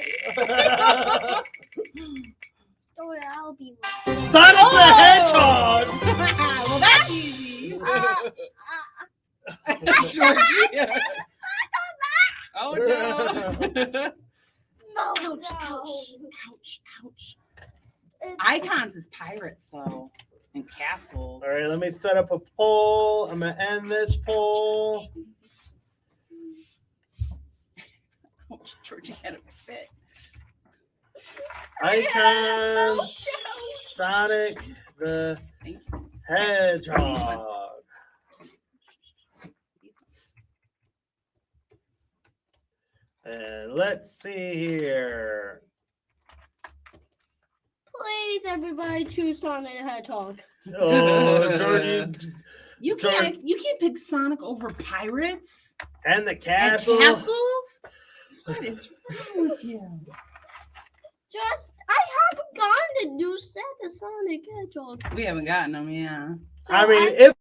Oh, I'll be Sonic the Hedgehog. Well, that's easy. Georgie. Oh no. No, Ouch. Icons is pirates though, and castles. All right, let me set up a poll. I'm gonna end this poll. Ouch, Georgie had a fit. Icons, Sonic the Hedgehog. And let's see here. Please, everybody, choose Sonic the Hedgehog. Oh, Georgie. You can't pick Sonic over pirates And the and castle. castles. What is wrong with you? I haven't gotten a new set of Sonic Hedgehog. We haven't gotten them, yeah. So I mean, if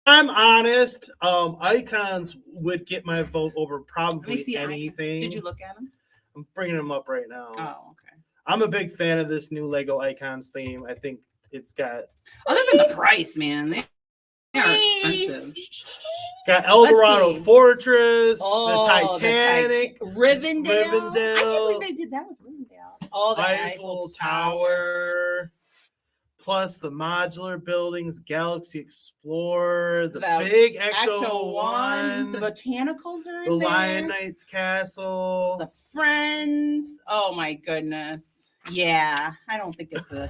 I'm honest, icons would get my vote over Let me probably see. anything. Did you look at them? I'm bringing them up right now. Oh, okay. I'm a big fan of this new Lego Icons theme. I think it's got Other than the price, man, they are expensive. got Eldorado see. Fortress, Oh, the Titanic, Rivendell. I can't Rivendell. believe they did that with Rivendell. Oh, the Eiffel Tower, plus the modular buildings, Galaxy Explorer, the big Ecto One, the botanicals are in the there. Lion Knight's Castle, The Friends. Oh my goodness. Yeah, I don't think it's a.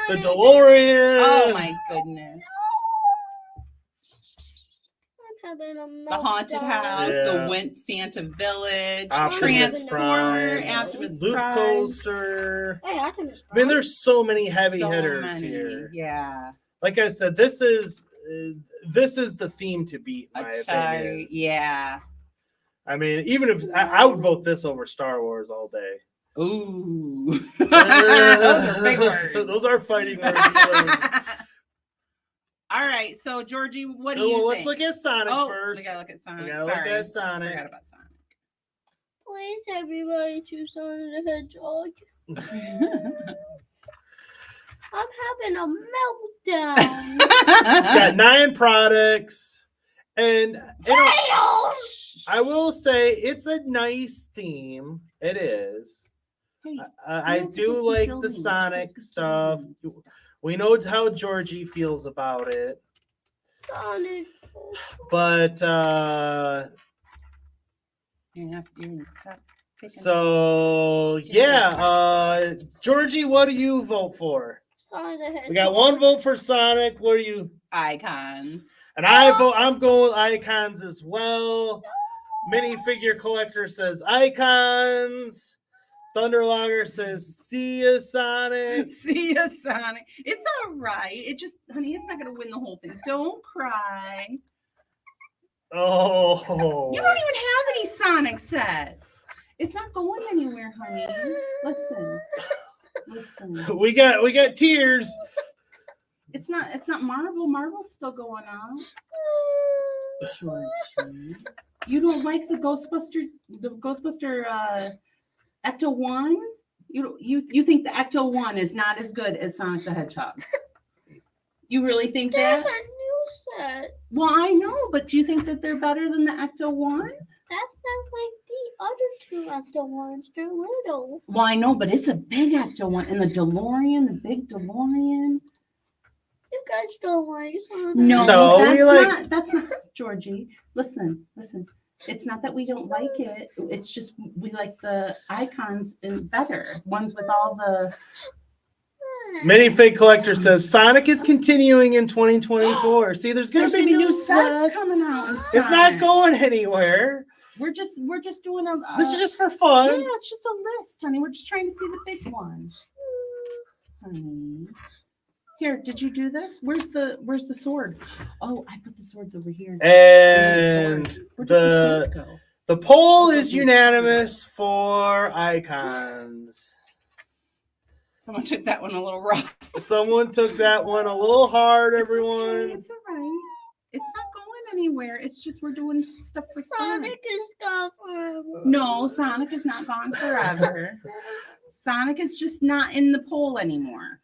the DeLorean. Oh my goodness. I'm having a The haunted house, the Went Santa Village, Transformer, Optimus Loop Prime. Coaster. Hey, Optimus I mean, there's so many heavy hitters many, here. Yeah. Like I said, this is the theme to beat, in my opinion. Yeah. I mean, even if I would vote this over Star Wars all day. Ooh. Those are big words. Those are fighting words. All right, so Georgie, what do you think? Let's look at Sonic first. We gotta look at Sonic. We gotta look at Sonic. Forgot about Sonic. Please, everybody, choose Sonic the Hedgehog. I'm having a meltdown. It's got 9 products, and I will say it's a nice theme. It is. Hey, I do like the Sonic stuff. We know how Georgie feels about it. Sonic. But so yeah, Georgie, what do you vote for? Sonic the Hedgehog. We got 1 vote for Sonic. What are you? Icons. And I'm going with Icons as well. Minifigure Collector says Icons. Thunderlogger says, see ya, Sonic. See ya, Sonic. It's all right. It just, honey, it's not going to win the whole thing. Don't cry. Oh. You don't even have any Sonic sets. It's not going anywhere, honey. Listen. We got tears. It's not Marvel. Marvel's still going on. Georgie. You don't like the Ghostbuster Ecto One? You think the Ecto One is not as good as Sonic the Hedgehog? You really think There's that? a new set. Well, I know, but do you think that they're better than the Ecto One? That's not like the other 2 Ecto Ones. They're little. Well, I know, but it's a big Ecto One, and the DeLorean, the big DeLorean. You guys don't like Sonic. No, that's not Georgie. Listen. It's not that we don't like it. It's just we like the icons better. Ones with all the Minifig Collector says Sonic is continuing in 2024. See, there's gonna be new sets coming out. It's not going anywhere. We're just doing a. This is just for fun. Yeah, it's just a list, honey. We're just trying to see the big one. Honey. Here, did you do this? Where's the sword? Oh, I put the swords over here. And Where does the sword go? the poll is unanimous for Icons. Someone took that one a little rough. Someone took that one a little hard, everyone. It's all right. It's not going anywhere. It's just we're doing stuff for Sonic fun. is gone forever. No, Sonic is not gone forever. Sonic is just not in the poll anymore.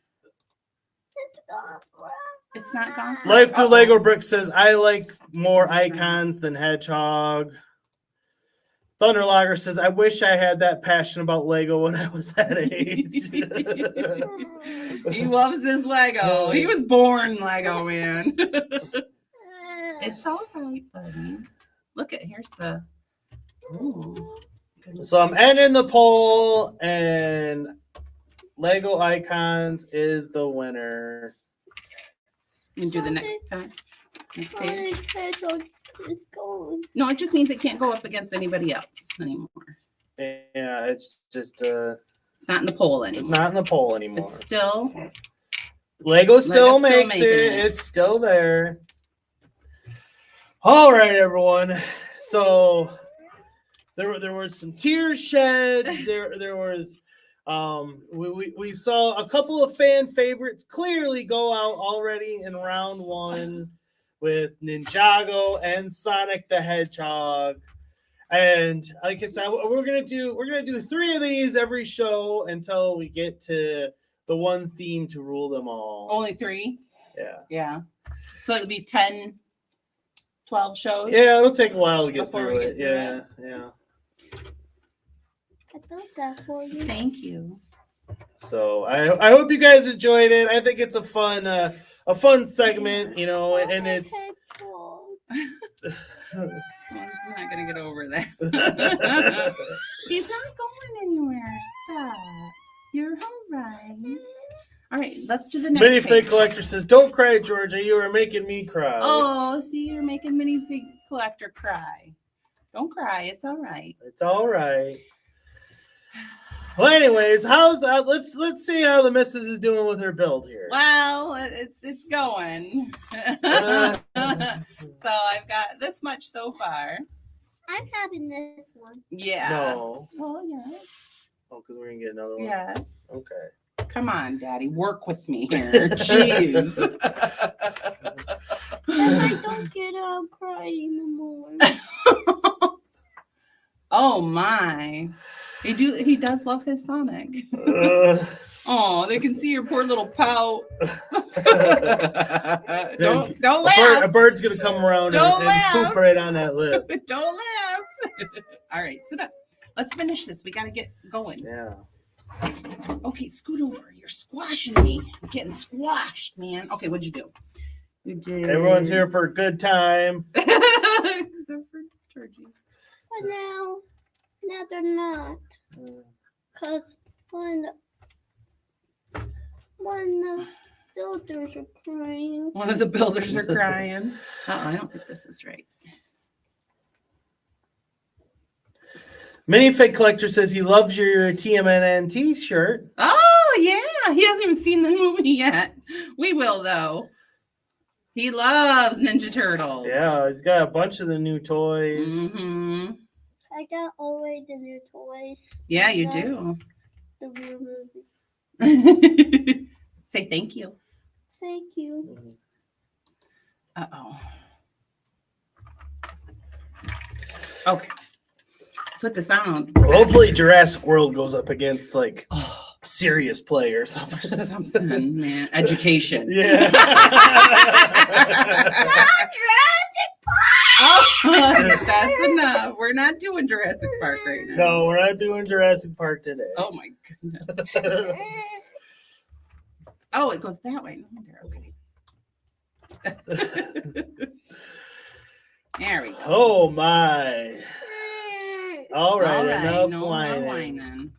It's gone forever. It's not gone forever. Life to Lego Brick says, I like more Icons than Hedgehog. Thunderlogger says, I wish I had that passion about Lego when I was that age. He loves his Lego. He was born Lego, man. It's all right, buddy. Look at, here's the... Ooh. So I'm ending the poll, and Lego Icons is the winner. You can do the next page. Sonic Hedgehog is gone. No, it just means it can't go up against anybody else anymore. Yeah, it's just It's not in the poll anymore. It's not in the poll anymore. It's still Lego still Lego's makes still it. making it. It's still there. All right, everyone. So there was some tears shed. There was we saw a couple of fan favorites clearly go out already in round 1 with Ninjago and Sonic the Hedgehog. And like I said, we're gonna do 3 of these every show until we get to the one theme to rule them all. Only 3? Yeah. Yeah. So it'll be 10, 12 shows? Yeah, it'll take a while to get Before through we it. get through Yeah. I built that for you. Thank you. So I hope you guys enjoyed it. I think it's a fun segment, you know, and it's Someone's not gonna get over that. He's not going anywhere. Stop. You're all right. All right, let's do the next Minifig page. Collector says, "Don't cry, Georgia. You are making me cry." Oh, see, you're making Minifig Collector cry. Don't cry. It's all right. It's all right. Well, anyways, how's that? Let's see how the missus is doing with her build here. Well, it's going. So I've got this much so far. I'm having this one. Yeah. No. Well, yes. Oh, because we're gonna get another one. Yes. Okay. Come on, Daddy. Work with me here. Jeez. If I don't get it, I'll cry even more. Oh my. He does love his Sonic. Oh, they can see your poor little pout. don't laugh. A bird's gonna come around and poop right on that lip. Don't laugh. All right, sit up. Let's finish this. We gotta get going. Yeah. Okay, scoot over. You're squashing me. I'm getting squashed, man. Okay, what'd you do? You did. Everyone's here for a good time. Except for Georgie. But now they're not. Because when the builders are crying. One of the builders are crying. I don't think this is right. Minifig Collector says he loves your TMNN t-shirt. Oh, yeah. He hasn't even seen the movie yet. We will, though. He loves Ninja Turtles. Yeah, he's got a bunch of the new toys. Mm-hmm. I got always the new toys. Yeah, you do. The real movie. Say thank you. Thank you. Uh-oh. Okay. Put this on. Hopefully Jurassic World goes up against like serious play or something. Something, man. Education. Yeah. Jurassic Oh, that's enough. We're not doing Jurassic Park right now. No, we're not doing Jurassic Park today. Oh my goodness. Oh, it goes that way. Okay. There we go. Oh my. All right, enough no more whining. whining.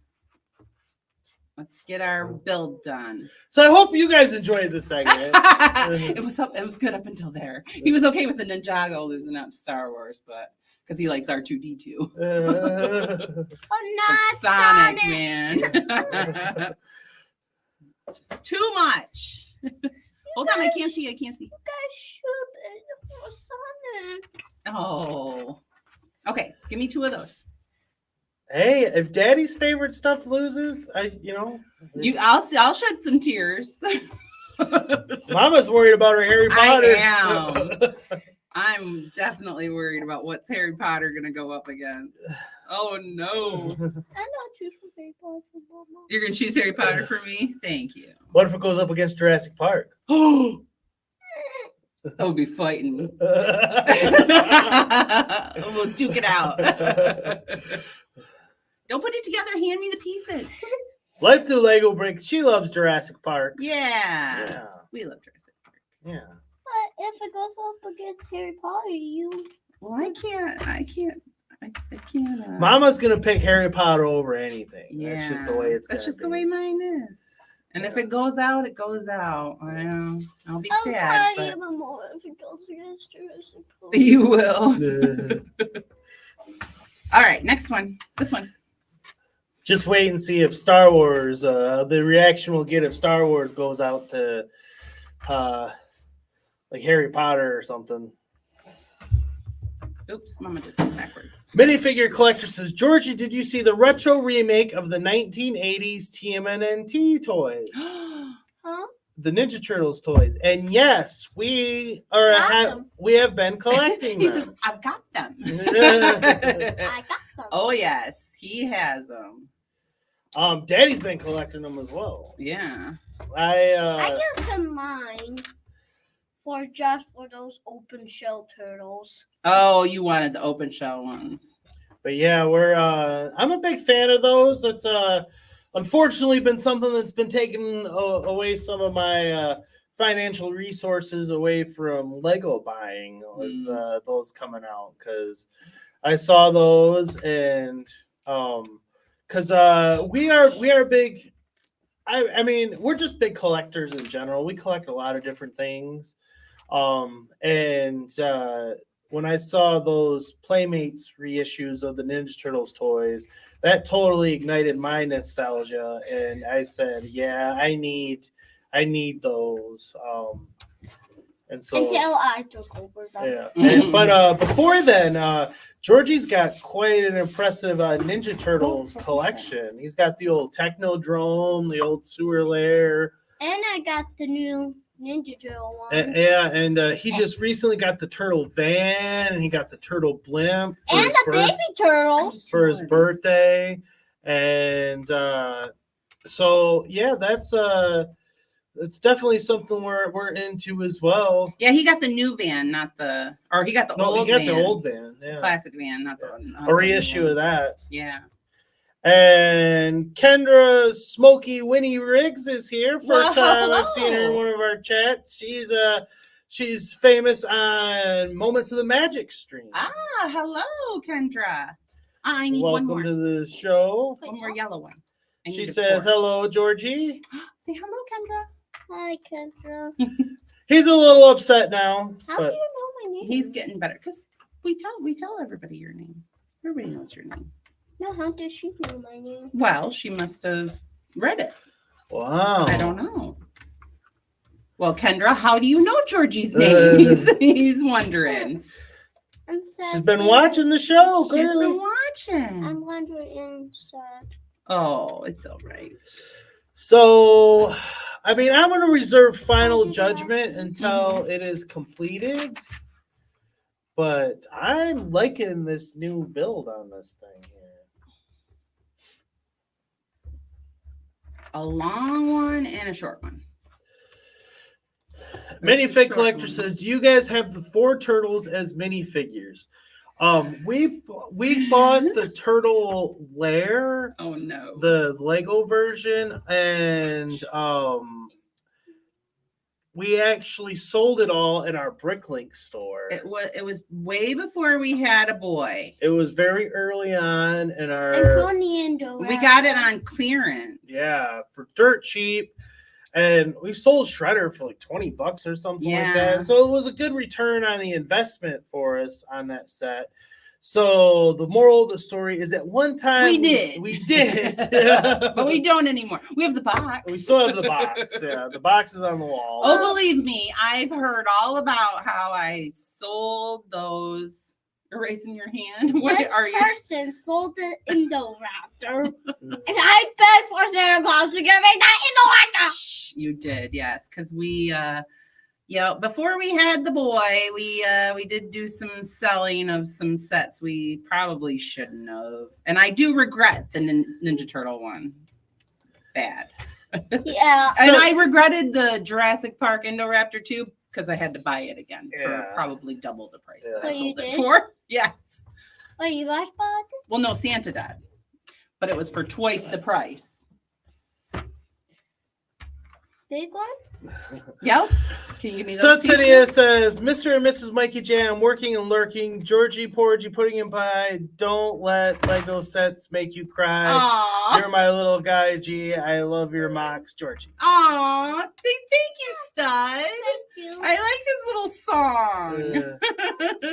Let's get our build done. So I hope you guys enjoyed this segment. It was good up until there. He was okay with the Ninjago losing out to Star Wars, but because he likes R2D2. not Sonic, man. Just too much. Hold on, I can't see. You guys should be Sonic. Oh. Okay, give me 2 of those. Hey, if Daddy's favorite stuff loses, I'll shed some tears. Mama's worried about her Harry Potter. I am. I'm definitely worried about what's Harry Potter gonna go up against. Oh no. I'm not choosing Harry Potter for Mama. You're gonna choose Harry Potter for me? Thank you. What if it goes up against Jurassic Park? Oh, I would be fighting. We'll duke it out. Don't put it together. Hand me the pieces. Life through Lego Bricks. She loves Jurassic Park. Yeah. We love Jurassic Park. Yeah. But if it goes up against Harry Potter, Well, I can't. Mama's gonna pick Harry Potter over anything. Yeah. That's just the way it's. That's just the way mine is. And if it goes out, it goes out. I'll be I'll sad. cry But even more if it goes against Jurassic Park. you will. All right, next one. This one. Just wait and see if Star Wars, the reaction we'll get if Star Wars goes out to like Harry Potter or something. Oops, Mama did this backwards. Minifigure Collector says, Georgie, did you see the retro remake of the 1980s TMNT toys? Huh? The Ninja Turtles toys. And yes, we have been collecting He them. says, I've got them. I got them. Oh, yes, he has them. Daddy's been collecting them as well. Yeah. I give him mine for those open shell turtles. Oh, you wanted the open shell ones. But yeah, I'm a big fan of those. That's unfortunately been something that's been taking away some of my financial resources away from Lego buying. Was those coming out, because I saw those, and because we are big. I mean, we're just big collectors in general. We collect a lot of different things, and when I saw those Playmates reissues of the Ninja Turtles toys, that totally ignited my nostalgia, and I said, "Yeah, I need those." And so until I took over them. Yeah, but before then, Georgie's got quite an impressive Ninja Turtles collection. He's got the old Technodrome, the old Sewer Lair, and I got the new Ninja Turtle one. And he just recently got the Turtle Van, and he got the Turtle Blimp and the baby turtles for his birthday, and so yeah, it's definitely something we're into as well. Yeah, he got the new van, he got the old van. The old van, yeah. Classic van, not the a reissue of that. Yeah. And Kendra Smoky Winnie Riggs is here. First time hello. I've seen her in one of our chats. She's famous on Moments of the Magic stream. Ah, hello, Kendra. I need Welcome one more. to the show. One more yellow one. She says, hello, Georgie. Say hello, Kendra. Hi, Kendra. He's a little upset now. How do you know my name? He's getting better because we tell everybody your name. Everybody knows your name. No, how does she know my name? Well, she must have read it. Wow. I don't know. Well, Kendra, how do you know Georgie's name? He's wondering. She's been watching the show. She's been watching. I'm wondering sad. Oh, it's all right. So, I mean, I'm going to reserve final judgment until it is completed. But I'm liking this new build on this thing here. A long one and a short one. Minifig Collector says, do you guys have the 4 turtles as minifigures? We bought the Turtle Lair. Oh no. The Lego version, and we actually sold it all in our Bricklink store. It was way before we had a boy. It was very early on in our. We got it on clearance. Yeah, for dirt cheap, and we sold Shredder for like $20 or something like that. So it was a good return on the investment for us on that set. So the moral of the story is at one time we did. But we don't anymore. We have the box. We still have the box. Yeah, the box is on the wall. Oh, believe me, I've heard all about how I sold those. You're raising your hand. What this are you? person sold the Eldorado, and I begged for Santa Claus to give me that Eldorado. You did, yes, because we. Before we had the boy, we did do some selling of some sets we probably shouldn't have, and I do regret the Ninja Turtle one. Bad. Yeah, and I regretted the Jurassic Park Indoraptor too because I had to buy it again for probably double the price that I sold it for. Yes. Oh, you guys bought it? Well, no, Santa did, but it was for twice the price. Big one? Yep. Can you give me those Studsidia says, Mr. and Mrs. Mikey J, I'm working and lurking. Georgie, Porgy, Pudding and Pie, don't let Lego sets make you cry. Aww. You're my little guy, G. I love your mocks, Georgie. Aw, thank you, Stud. Thank you. I like his little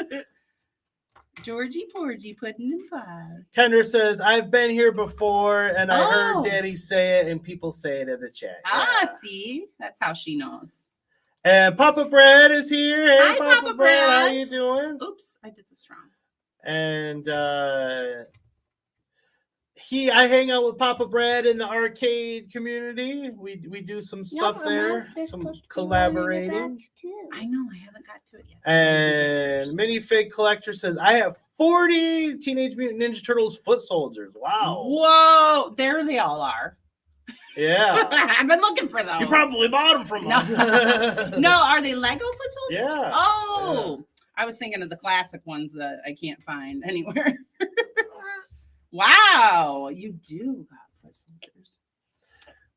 song. Georgie Porgy pudding and pie. Kendra says, I've been here before and I Oh. heard Daddy say it and people say it in the chat. Ah, Yeah. see? That's how she knows. And Papa Brad is here. Hey, Hi, Papa Papa Brad. How Brad. you doing? Oops, I did this wrong. And I hang out with Papa Brad in the arcade community. We do some stuff there, some collaborating. I know, I haven't got to it yet. And Minifig Collector says, I have 40 Teenage Mutant Ninja Turtles foot soldiers. Wow. Whoa, there they all are. Yeah. I've been looking for those. You probably bought them from us. No, are they Lego foot soldiers? Yeah. Oh, Yeah. I was thinking of the classic ones that I can't find anywhere. Wow, you do got foot soldiers.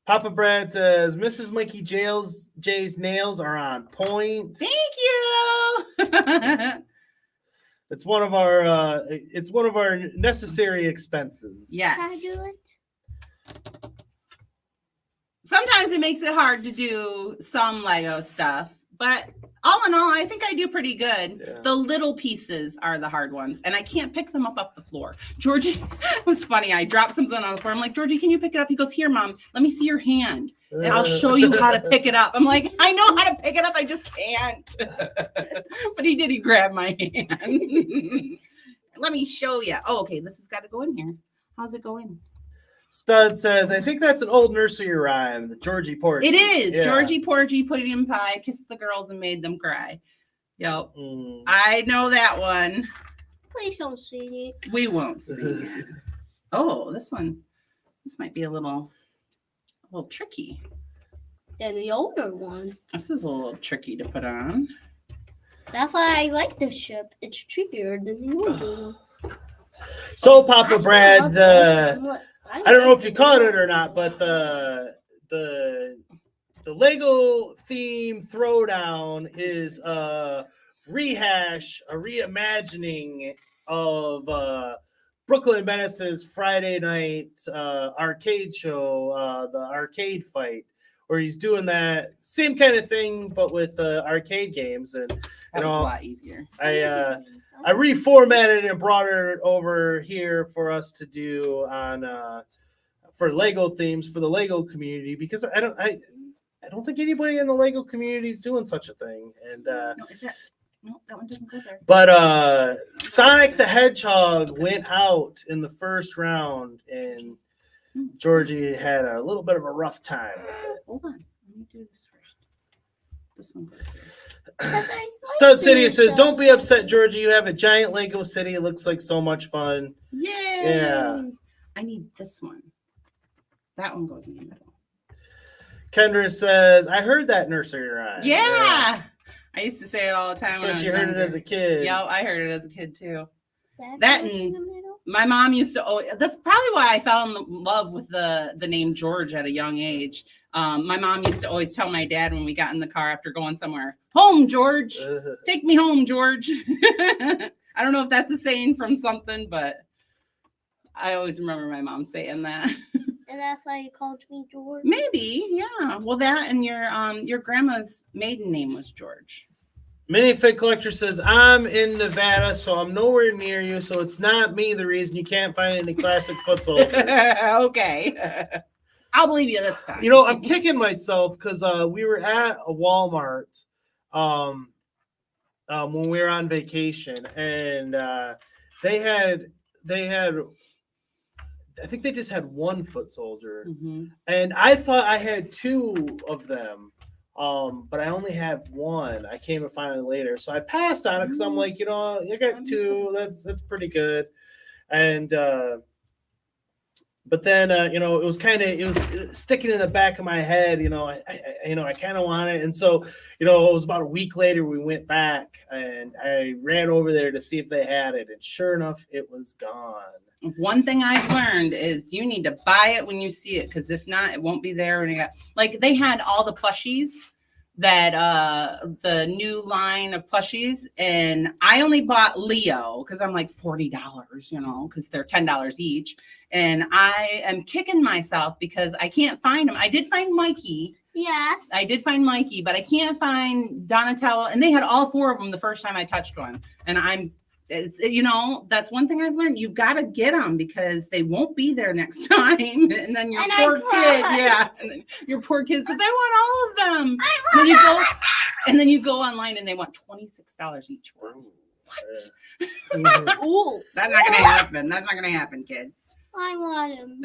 Papa Brad says, Mrs. Mikey J's nails are on point. Thank you. It's one of our necessary expenses. Yes. Can I do it? Sometimes it makes it hard to do some Lego stuff, but all in all, I think I do pretty good. Yeah. The little pieces are the hard ones, and I can't pick them up off the floor. Georgie, it was funny. I dropped something on the floor. I'm like, Georgie, can you pick it up? He goes, here, Mom, let me see your hand, and I'll show you how to pick it up. I'm like, I know how to pick it up. I just can't. But he did. He grabbed my hand. Let me show you. Oh, okay. This has got to go in here. How's it going? Stud says, I think that's an old nursery rhyme, the Georgie Porgy. It is. Yeah. Georgie Porgy put it in pie, kissed the girls, and made them cry. Yep. Mm. I know that one. Please don't see it. We won't see it. Oh, this one. This might be a little tricky. Than the older one. This is a little tricky to put on. That's why I like this ship. It's trickier than the older one. So, Papa Brad, I don't know if you it caught it or not, but the Lego theme throwdown is a reimagining of Brooklyn Menace's Friday night arcade show, the arcade fight, where he's doing that same kind of thing but with arcade games. And That was a lot easier. I reformatted and brought it over here for us to do on for Lego themes for the Lego community, because I don't think anybody in the Lego community is doing such a thing. And No, that one doesn't go there. but Sonic the Hedgehog went out in the first round, and Georgie had a little bit of a rough time with it. Hold on. Let me do this first. This one goes here. Stud City says, don't be upset, Georgie. You have a giant Lego city. It looks like so much fun. Yay! Yeah. I need this one. That one goes in the middle. Kendra says, I heard that nursery rhyme. Yeah. I used to say it all the time. So she heard it as a kid. Yeah, I heard it as a kid too. That That goes in and the middle? my mom used to. Oh, that's probably why I fell in love with the name George at a young age. My mom used to always tell my dad when we got in the car after going somewhere, "Home, George. Take me home, George." I don't know if that's a saying from something, but I always remember my mom saying that. And that's why you called me George? Maybe, yeah. Well, that and your grandma's maiden name was George. Minifig Collector says, I'm in Nevada, so I'm nowhere near you, so it's not me the reason you can't find any classic foot soldiers. Okay. I'll believe you this time. You know, I'm kicking myself because we were at a Walmart when we were on vacation, and they had I think they just had one foot soldier, and I thought I had two of them, but I only have one. I came to find it later, so I passed on it because I'm like, you know, I got two. That's pretty good, and but then you know, it was sticking in the back of my head. You know, I kind of want it, and so you know, it was about a week later we went back, and I ran over there to see if they had it, and sure enough, it was gone. One thing I've learned is you need to buy it when you see it, because if not, it won't be there. When you got, like, they had all the plushies that the new line of plushies, and I only bought Leo because I'm like $40, you know, because they're $10 each, and I am kicking myself because I can't find them. I did find Mikey. Yes. I did find Mikey, but I can't find Donatello, and they had all four of them the first time I touched one, and it's, that's one thing I've learned. You've got to get them because they won't be there next time. And then your poor kid, and then your poor kid says, I want all of them. And then you go online and they want $26 each for them. What? Ooh, that's not gonna happen. That's not gonna happen, kid. I want him.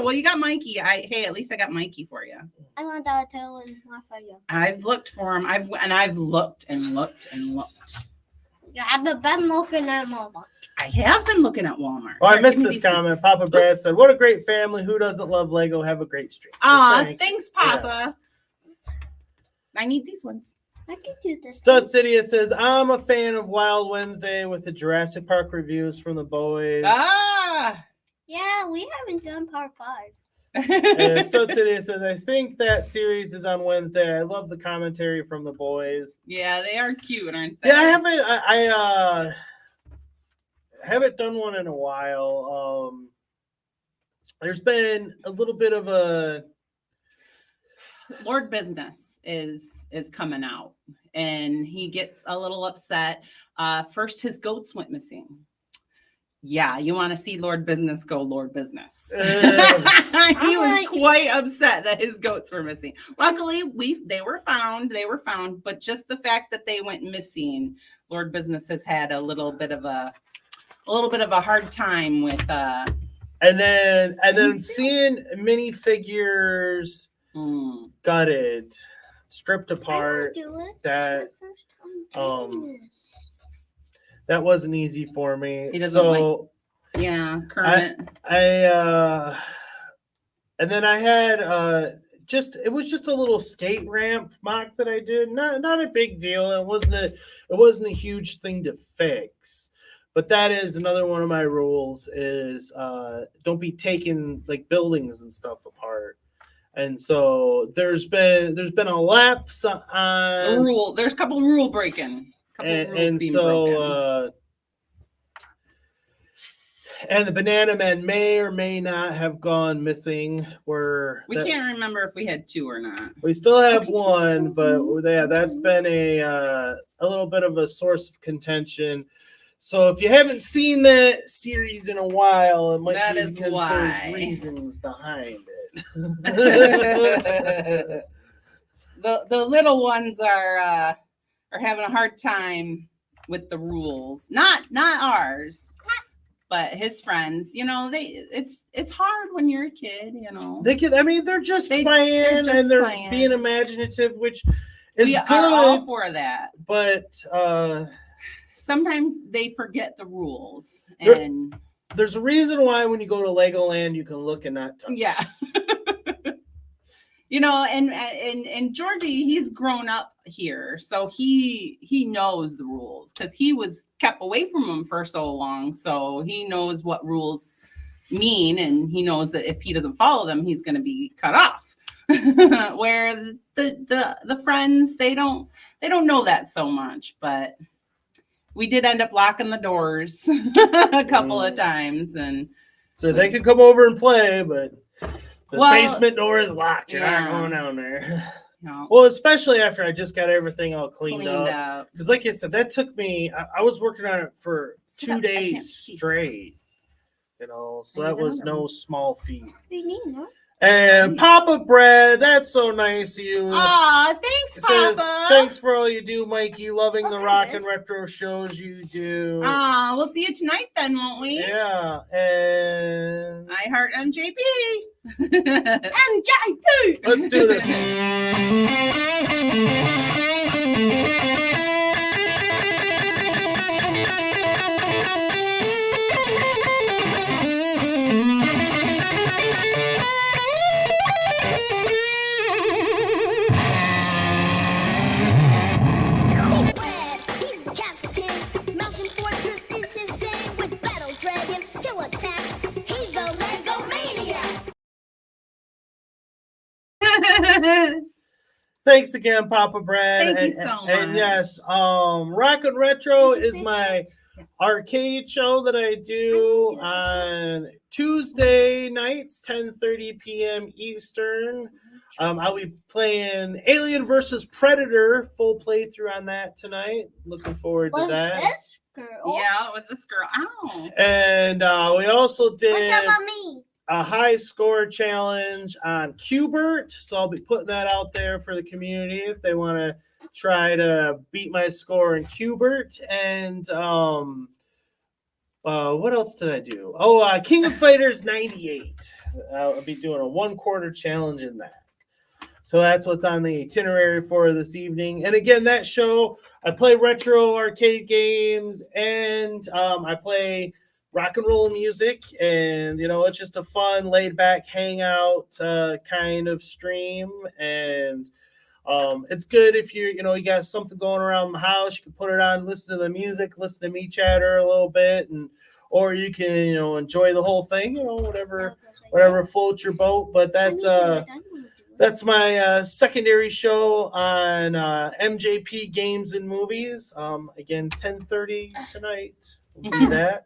Well, you got Mikey. Hey, at least I got Mikey for you. I want Donatello and Raphael. I've looked for him. I've looked and looked and looked. Yeah, I've been looking at Walmart. I have been looking at Walmart. Oh, I missed this comment. Pieces. Papa Brad said, "What a great family! Who doesn't love Lego? Have a great stream." Thanks, Papa. Yeah. I need these ones. I can do this. Stud City says, "I'm a fan of Wild Wednesday with the Jurassic Park reviews from the boys." Yeah, we haven't done part 5. And Stud City says, "I think that series is on Wednesday. I love the commentary from the boys." Yeah, they are cute, aren't they? Yeah, I haven't done one in a while. There's been a little bit of a Lord Business is coming out, and he gets a little upset. First, his goats went missing. Yeah, you want to see Lord Business go Lord Business. He was quite upset that his goats were missing. Luckily, they were found, but just the fact that they went missing, Lord Business has had a little bit of a hard time with and then seeing minifigures gutted, stripped apart. That that wasn't easy for me. He doesn't Kermit. And then I had it was just a little skate ramp mock that I did. Not a big deal. It wasn't a huge thing to fix. But that is another one of my rules is don't be taking like buildings and stuff apart. And so there's been a lapse on the rule. There's a couple of rule breaking. And so and the Banana Man may or may not have gone missing. We can't remember if we had 2 or not. We still have 1, but that's been a little bit of a source of contention. So if you haven't seen that series in a while, it might be because there's reasons behind it. The little ones are having a hard time with the rules. Not ours, but his friends. It's hard when you're a kid. They're just playing and they're being imaginative, which is we good. Are all for that, but sometimes they forget the rules, and there's a reason why when you go to Legoland you can look and not touch. Yeah. And Georgie, he's grown up here, so he knows the rules because he was kept away from them for so long. So he knows what rules mean, and he knows that if he doesn't follow them, he's going to be cut off. Where the friends, they don't know that so much, but we did end up locking the doors a couple of times, and so they can come over and play, but the basement door is locked. You're not going down there. No. Well, especially after I just got everything all cleaned up. Because like I said, that took me, I was working on it for 2 days straight. So that was no small feat. And Papa Brad, that's so nice of you. Thanks, Papa. Says, thanks for all you do, Mikey. Loving the rock and retro shows you do. We'll see you tonight then, won't we? Yeah. And I heart MJP. MJP. Let's do this one. Thanks again, Papa Brad. Thank you so much. And yes, Rock and Retro is my arcade show that I do on Tuesday nights, 10:30 p.m. Eastern. I'll be playing Alien versus Predator full playthrough on that tonight. Looking forward to that. girl. Yeah, with this girl. Ow. And we also did What's up on me? a high score challenge on Qbert. So I'll be putting that out there for the community if they want to try to beat my score in Qbert. And what else did I do? Oh, King of Fighters 98. I'll be doing a 1/4 challenge in that. So that's what's on the itinerary for this evening. And again, that show, I play retro arcade games and I play rock and roll music. And, it's just a fun, laid back hangout kind of stream. And it's good if you got something going around the house. You can put it on, listen to the music, listen to me chatter a little bit, or you can enjoy the whole thing. Whatever floats your boat. But that's my secondary show on MJP Games and Movies. Again, 10:30 tonight. We'll do that.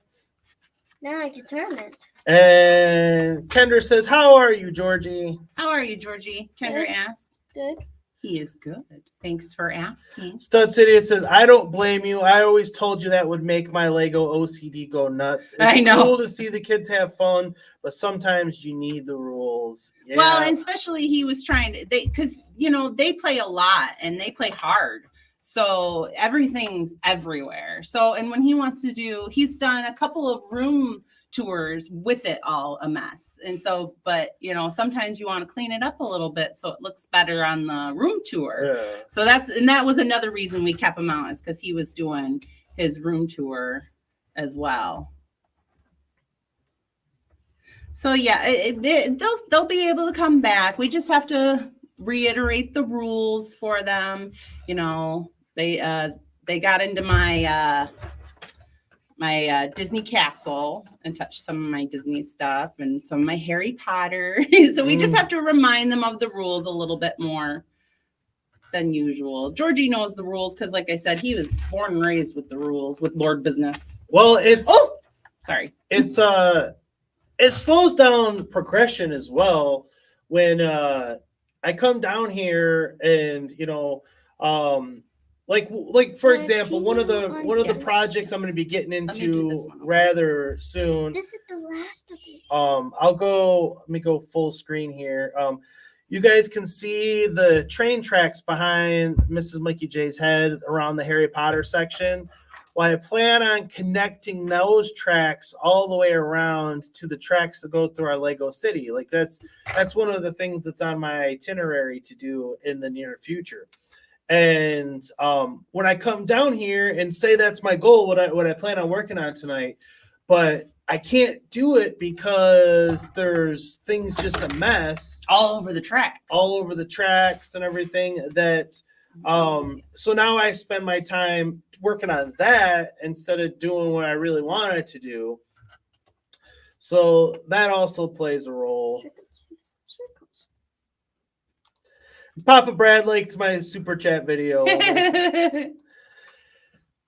Now I can turn it. And Kendra says, "How are you, Georgie?" How are you, Georgie? Kendra asked. Good. He is good. Thanks for asking. Stud City says, "I don't blame you. I always told you that would make my Lego OCD go nuts. It's I know. cool to see the kids have fun, but sometimes you need the rules." Yeah. Well, and especially he was trying to, because they play a lot and they play hard. So everything's everywhere. So, and when he wants to he's done a couple of room tours with it all a mess. And so, but sometimes you want to clean it up a little bit so it looks better on the room tour. Yeah. So that was another reason we kept him out, is because he was doing his room tour as well. So yeah, they'll be able to come back. We just have to reiterate the rules for them. They got into my my Disney castle and touched some of my Disney stuff and some of my Harry Potter. So we just have to remind them of the rules a little bit more than usual. Georgie knows the rules because, like I said, he was born and raised with the rules, with Lord Business. Well, It slows down progression as well when I come down here and like for example, one of the projects I'm going to be getting into rather soon. This is the last of it. Let me go full screen here. You guys can see the train tracks behind Mrs. Mickey J's head around the Harry Potter section. Well, I plan on connecting those tracks all the way around to the tracks that go through our Lego city. Like that's one of the things that's on my itinerary to do in the near future. And when I come down here and say that's my goal, what I plan on working on tonight, but I can't do it because there's things just a mess all over the tracks and everything that so now I spend my time working on that instead of doing what I really wanted to do. So that also plays a role. Papa Brad liked my super chat video.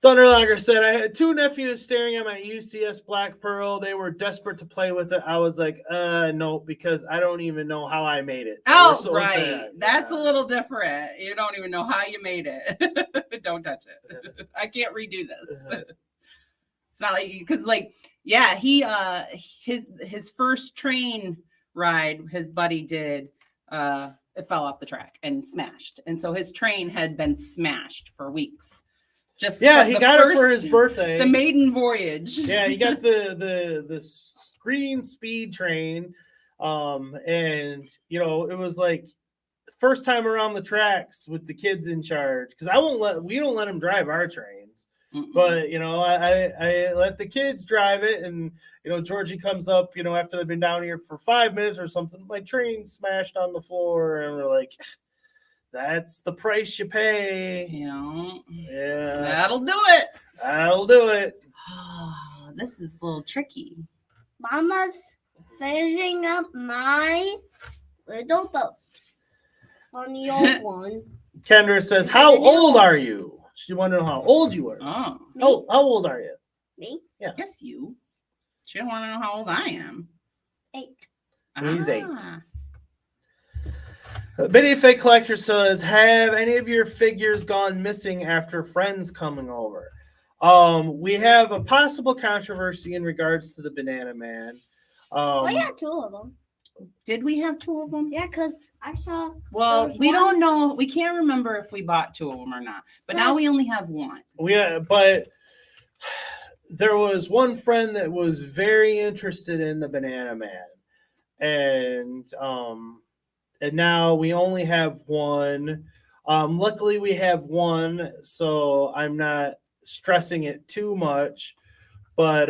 Thunderlonger said, "I had 2 nephews staring at my UCS Black Pearl. They were desperate to play with it. I was like, no, because I don't even know how I made it." Oh, so right. sad. That's a little different. You don't even know how you made it. Don't touch it. I can't redo this. It's not like, because he his first train ride his buddy did, it fell off the track and smashed. And so his train had been smashed for weeks. He got it for his birthday. The maiden voyage. Yeah, he got the green speed train. And it was like first time around the tracks with the kids in charge. Because we don't let him drive our trains. Mm-mm. But I let the kids drive it, and Georgie comes up, after they've been down here for 5 minutes or something. My train smashed on the floor, and we're like, that's the price you pay. Yeah. That'll do it. Oh, this is a little tricky. Mama's finishing up my little boat on the old one. Kendra says, "How old are you?" She wanted to know how old you were. Oh. How old are you? Me? Yeah. Yes, you. She don't want to know how old I am. 8. He's 8. Benny Fake Collector says, "Have any of your figures gone missing after friends coming over?" We have a possible controversy in regards to the Banana Man. Oh yeah, 2 of them. Did we have 2 of them? Yeah, because I saw. Well, There's we one. don't know. We can't remember if we bought 2 of them or not. But now we only have 1. But there was one friend that was very interested in the Banana Man, and now we only have 1. Luckily, we have 1, so I'm not stressing it too much. But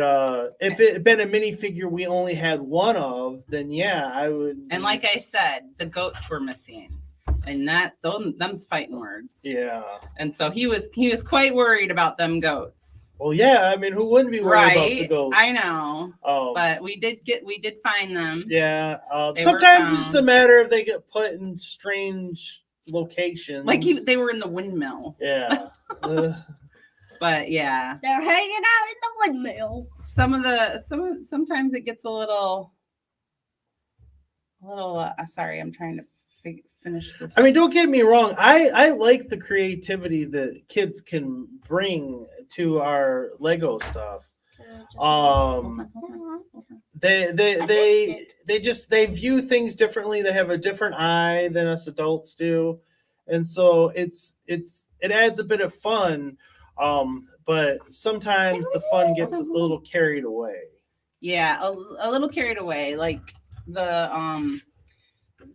if it had been a minifigure we only had 1 of, then yeah, I would. And like I said, the goats were missing, and them's fighting words. Yeah. And so he was quite worried about them goats. Well, yeah. I mean, who wouldn't be worried about the goats? I know. But we did find them. Yeah. Sometimes it's just a matter of they get put in strange locations. Like they were in the windmill. Yeah. But yeah, they're hanging out in the windmill. Sometimes it gets a little. Sorry, I'm trying to finish this. I mean, don't get me wrong. I like the creativity that kids can bring to our Lego stuff. They view things differently. They have a different eye than us adults do, and so it adds a bit of fun. But sometimes the fun gets a little carried away. Yeah, a little carried away. Like the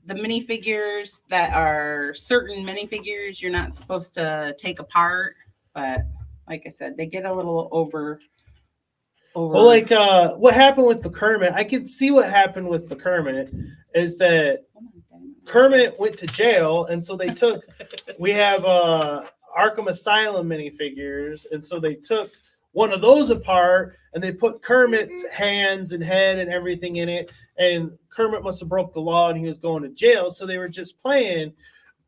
minifigures that are certain minifigures you're not supposed to take apart. But like I said, they get a little over. Well, like what happened with the Kermit, I could see what happened with the Kermit is that Kermit went to jail, and so they took. We have Arkham Asylum minifigures, and so they took one of those apart and they put Kermit's hands and head and everything in it, and Kermit must have broke the law and he was going to jail, so they were just playing.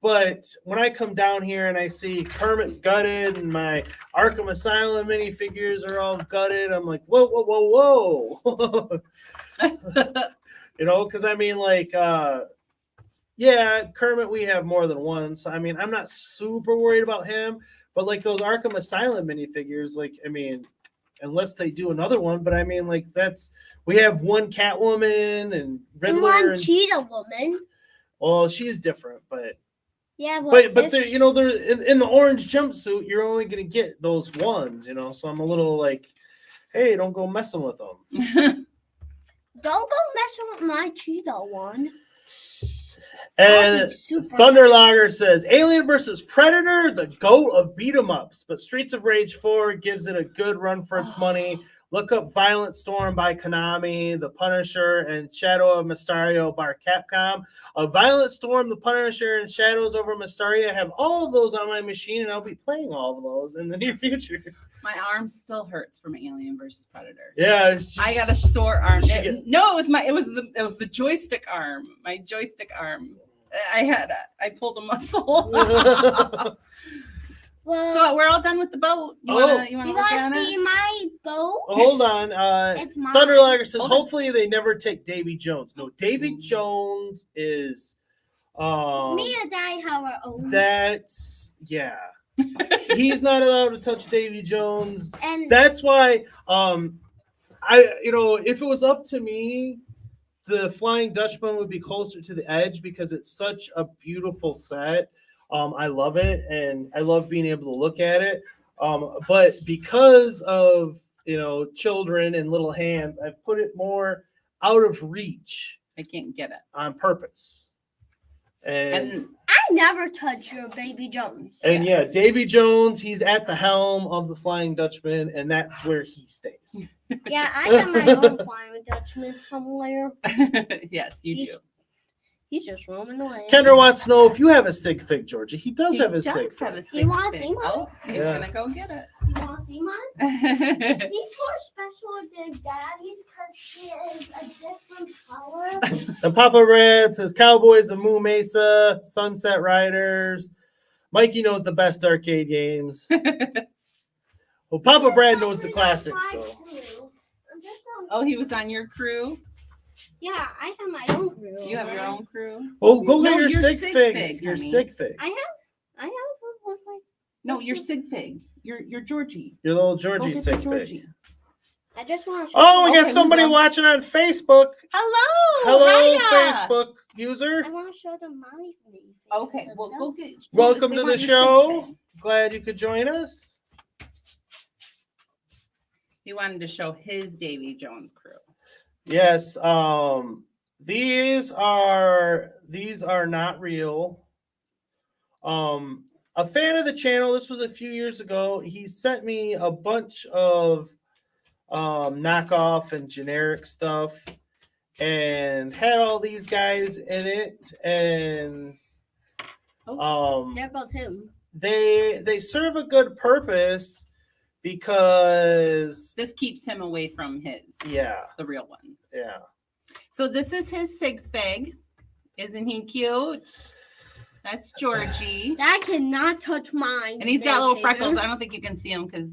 But when I come down here and I see Kermit's gutted and my Arkham Asylum minifigures are all gutted, I'm like, whoa, whoa, whoa, whoa. Because I mean, like, yeah, Kermit, we have more than one. So, I mean, I'm not super worried about him. But, like, those Arkham Asylum minifigures, like, I mean, unless they do another one. But, I mean, like, we have one Catwoman and Riddler. And one Cheetah Woman. Well, she's different, but. Yeah, but they're, they're in the orange jumpsuit. You're only going to get those ones, So I'm a little like, hey, don't go messing with them. Don't go messing with my Cheetah one. And Thunderlogger says, Alien versus Predator, the GOAT of beat 'em ups, but Streets of Rage 4 gives it a good run for its money. Look up Violent Storm by Konami, The Punisher, and Shadow of Mysterio by Capcom. Violent Storm, The Punisher, and Shadows over Mysterio. I have all of those on my machine, and I'll be playing all of those in the near future. My arm still hurts from Alien versus Predator. Yeah, I got a sore arm. It was the joystick arm. My joystick arm. I pulled a muscle. Well, so we're all done with the boat. You want to see my boat? Hold on. It's mine. Thunderlogger says, hopefully they never take Davy Jones. No, Davy Jones is. Me and Daddy have our own. That's he's not allowed to touch Davy Jones, and that's why. If it was up to me, the Flying Dutchman would be closer to the edge because it's such a beautiful set. I love it, and I love being able to look at it. But because of children and little hands, I've put it more out of reach. I can't get it on purpose. And I never touch your Baby Jones. And yeah, Davy Jones, he's at the helm of the Flying Dutchman, and that's where he stays. Yeah, I have my own Flying Dutchman somewhere. Yes, you do. He's just roaming away. Kendra wants to know if you have a sig fig, Georgia. He does have a sig fig. You want to see mine? Oh, he's gonna go get it. You want to see mine? He's more special than Daddy's because he is a different color. And Papa Red says Cowboys of Moo Mesa, Sunset Riders. Mikey knows the best arcade games. Well, Papa Brad knows the classics. So. Oh, he was on your crew? Yeah, I have my own crew. You have your own crew? Oh, go get your sig fig. Your sig fig. I have one with my. No, you're sig fig. You're Georgie. Your little Go Georgie get the sig Georgie. fig. I just want to. Oh, we got Okay, somebody we go. watching on Facebook. Hello. Hello, Hiya. Facebook user. I want to show them my face. Okay, well, go get. Welcome they to want the your show. sig fig. Glad you could join us. He wanted to show his Davy Jones crew. Yes, these are not real. A fan of the channel, this was a few years ago, he sent me a bunch of knockoff and generic stuff and had all these guys in it, and There goes him. they serve a good purpose because This keeps him away from his, yeah, the real ones. yeah. So this is his sig fig. Isn't he cute? That's Georgie. Dad cannot touch mine. And he's got little Vader. freckles. I don't think you can see him because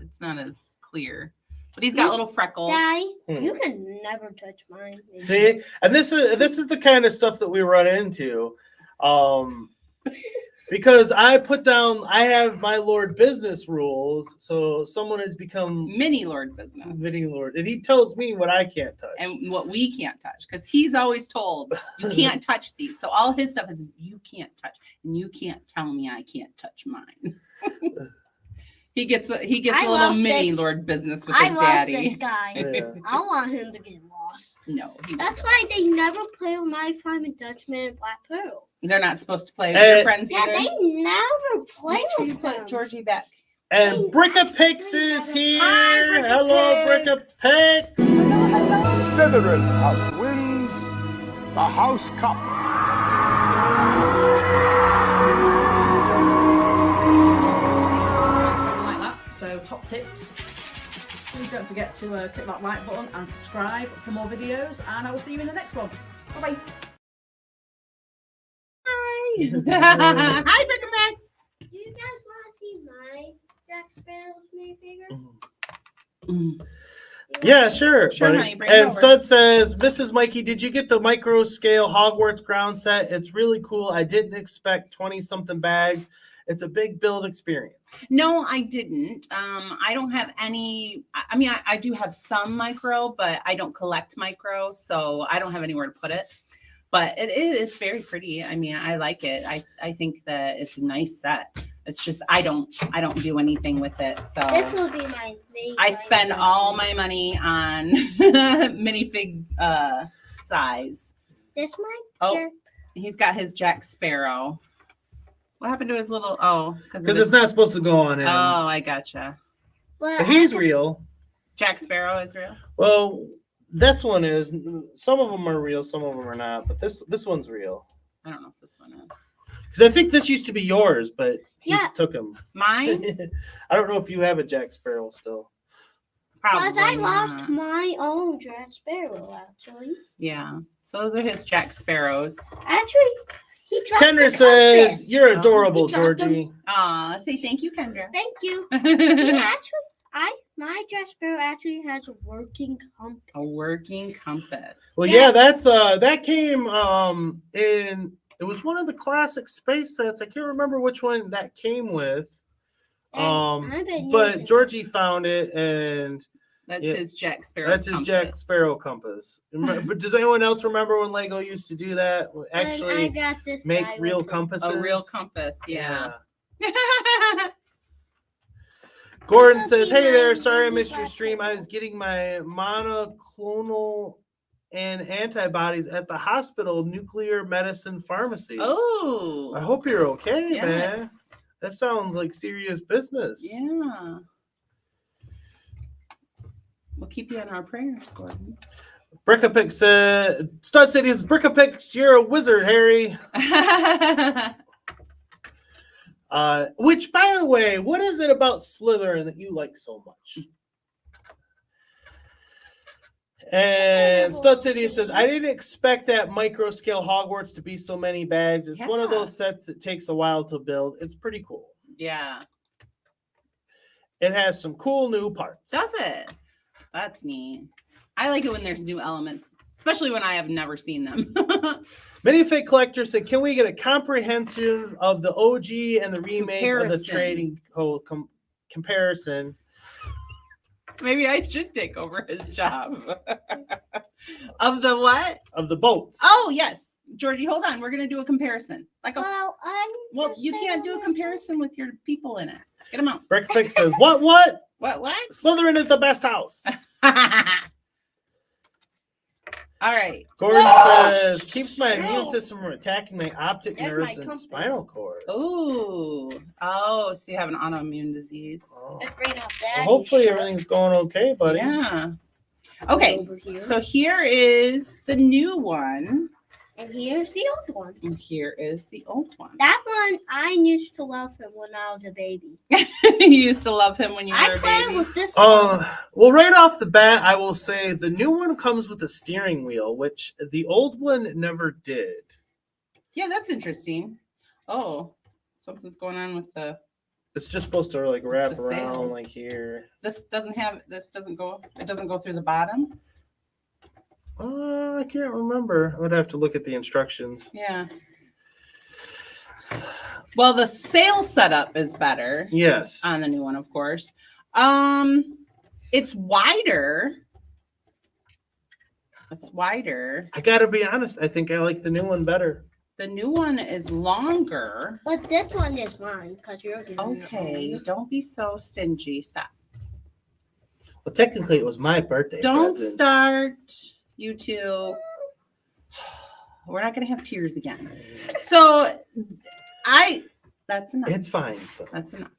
it's not as clear. But he's got little freckles. Daddy, Hmm. you can never touch mine. See, and this is the kind of stuff that we run into, because I have my Lord business rules, so someone has become Mini Lord business. mini Lord, and he tells me what I can't touch. And what we can't touch, because he's always told you can't touch these. So all his stuff is you can't touch, and you can't tell me I can't touch mine. he gets a little love mini this. Lord business with I his love daddy. this guy. Yeah. I want him to get lost. No, he That's doesn't. why they never play with my Prime Dutchman and Black Pearl. They're not supposed to play with your friends Yeah, either. they never play Make sure you with put them. Georgie back. And Bricka Pix is here. Hi, Bricka Hello, Pix. Bricka Pix. Slytherin house wins the House Cup. Something like that. So top tips. Please don't forget to click that like button and subscribe for more videos, and I will see you in the next one. Bye bye. Hi, Bricka Pix. Do you guys want to see my Jack Sparrow's minifigure? Yeah, sure. Sure, buddy. honey, bring it And over. Stud says, Mrs. Mikey, did you get the micro scale Hogwarts ground set? It's really cool. I didn't expect 20 something bags. It's a big build experience. No, I didn't. I don't have any. I mean, I do have some micro, but I don't collect micro, so I don't have anywhere to put it. But it's very pretty. I mean, I like it. I think that it's a nice set. It's just I don't do anything with it. So This will be my main. I spend all my money on minifig size. This might. Oh, he's got his Jack Sparrow. What happened to his little? Oh, Because it's not supposed to go on him. Oh, I gotcha. But But he's real. Jack Sparrow is real. Well, this one is. Some of them are real, some of them are not. But this one's real. I don't know if this one is. Because I think this used to be yours, but he Yeah. took him. Mine? I don't know if you have a Jack Sparrow still. Probably. Because I lost not. my own Jack Sparrow, actually. Yeah. So those are his Jack Sparrows. Actually, he dropped Kendra the says, compass. "You're adorable, He dropped them. Georgie." Aw, say thank you, Kendra. Thank you. He actually, my Jack Sparrow actually has a working compass. A working compass. Well, yeah, that's that came in. It was one of the classic space sets. I can't remember which one that came with. And I've been But using Georgie found it, and That's yeah, his Jack Sparrow. that's his Jack Sparrow compass. But does anyone else remember when Lego used to do that? And Actually, I got this make guy real with compasses. A real compass, yeah. Gordon This says, must be "Hey there, my sorry I really missed your last stream. I one. was getting my monoclonal and antibodies at the hospital nuclear medicine pharmacy. Oh. I hope you're okay, man. Yes. That sounds like serious business." Yeah. We'll keep you in our prayers, Gordon. Brickapix said, Stud City is Brickapix, you're a wizard, Harry. Which, by the way, what is it about Slytherin that you like so much? And Stud City says, I didn't expect that micro scale Hogwarts to be so many bags. It's one of Yeah. those sets that takes a while to build. It's pretty cool. Yeah. It has some cool new parts. Does it? That's neat. I like it when there's new elements especially when I have never seen them. Minifig Collector said, can we get a comprehensive of the OG and the remake of the trading comparison? Maybe I should take over his job. Of the what? Of the boats. Oh, yes. Georgie, hold on. We're going to do a comparison. Well, you can't do a comparison with your people in it. Get them out. Breakfast says, what? What? Slytherin is the best house. All right. Gordon says, keeps my immune system from attacking my optic nerves and spinal cord. Oh, so you have an autoimmune disease. Oh. Let's bring out Well, hopefully everything's going okay, buddy. Yeah. Okay, so here is the new one. And here's the old one. And here is the old one. That one, I used to love him when I was a baby. You used to love him when you were a baby. I played with this one. Well, right off the bat, I will say the new one comes with a steering wheel, which the old one never did. Yeah, that's interesting. Oh, something's going on with the... It's just supposed to like wrap the around sails. like here. It doesn't go through the bottom? I can't remember. I would have to look at the instructions. Yeah. Well, the sail setup is better. Yes. On the new one, of course. It's wider. It's wider. I gotta be honest. I think I like the new one better. The new one is longer. But this one is mine because you're giving Okay, don't be so stingy. Stop. Well, technically, it was my birthday. Don't present. start, you two. We're not going to have tears again. So, that's enough. It's fine. So. That's enough.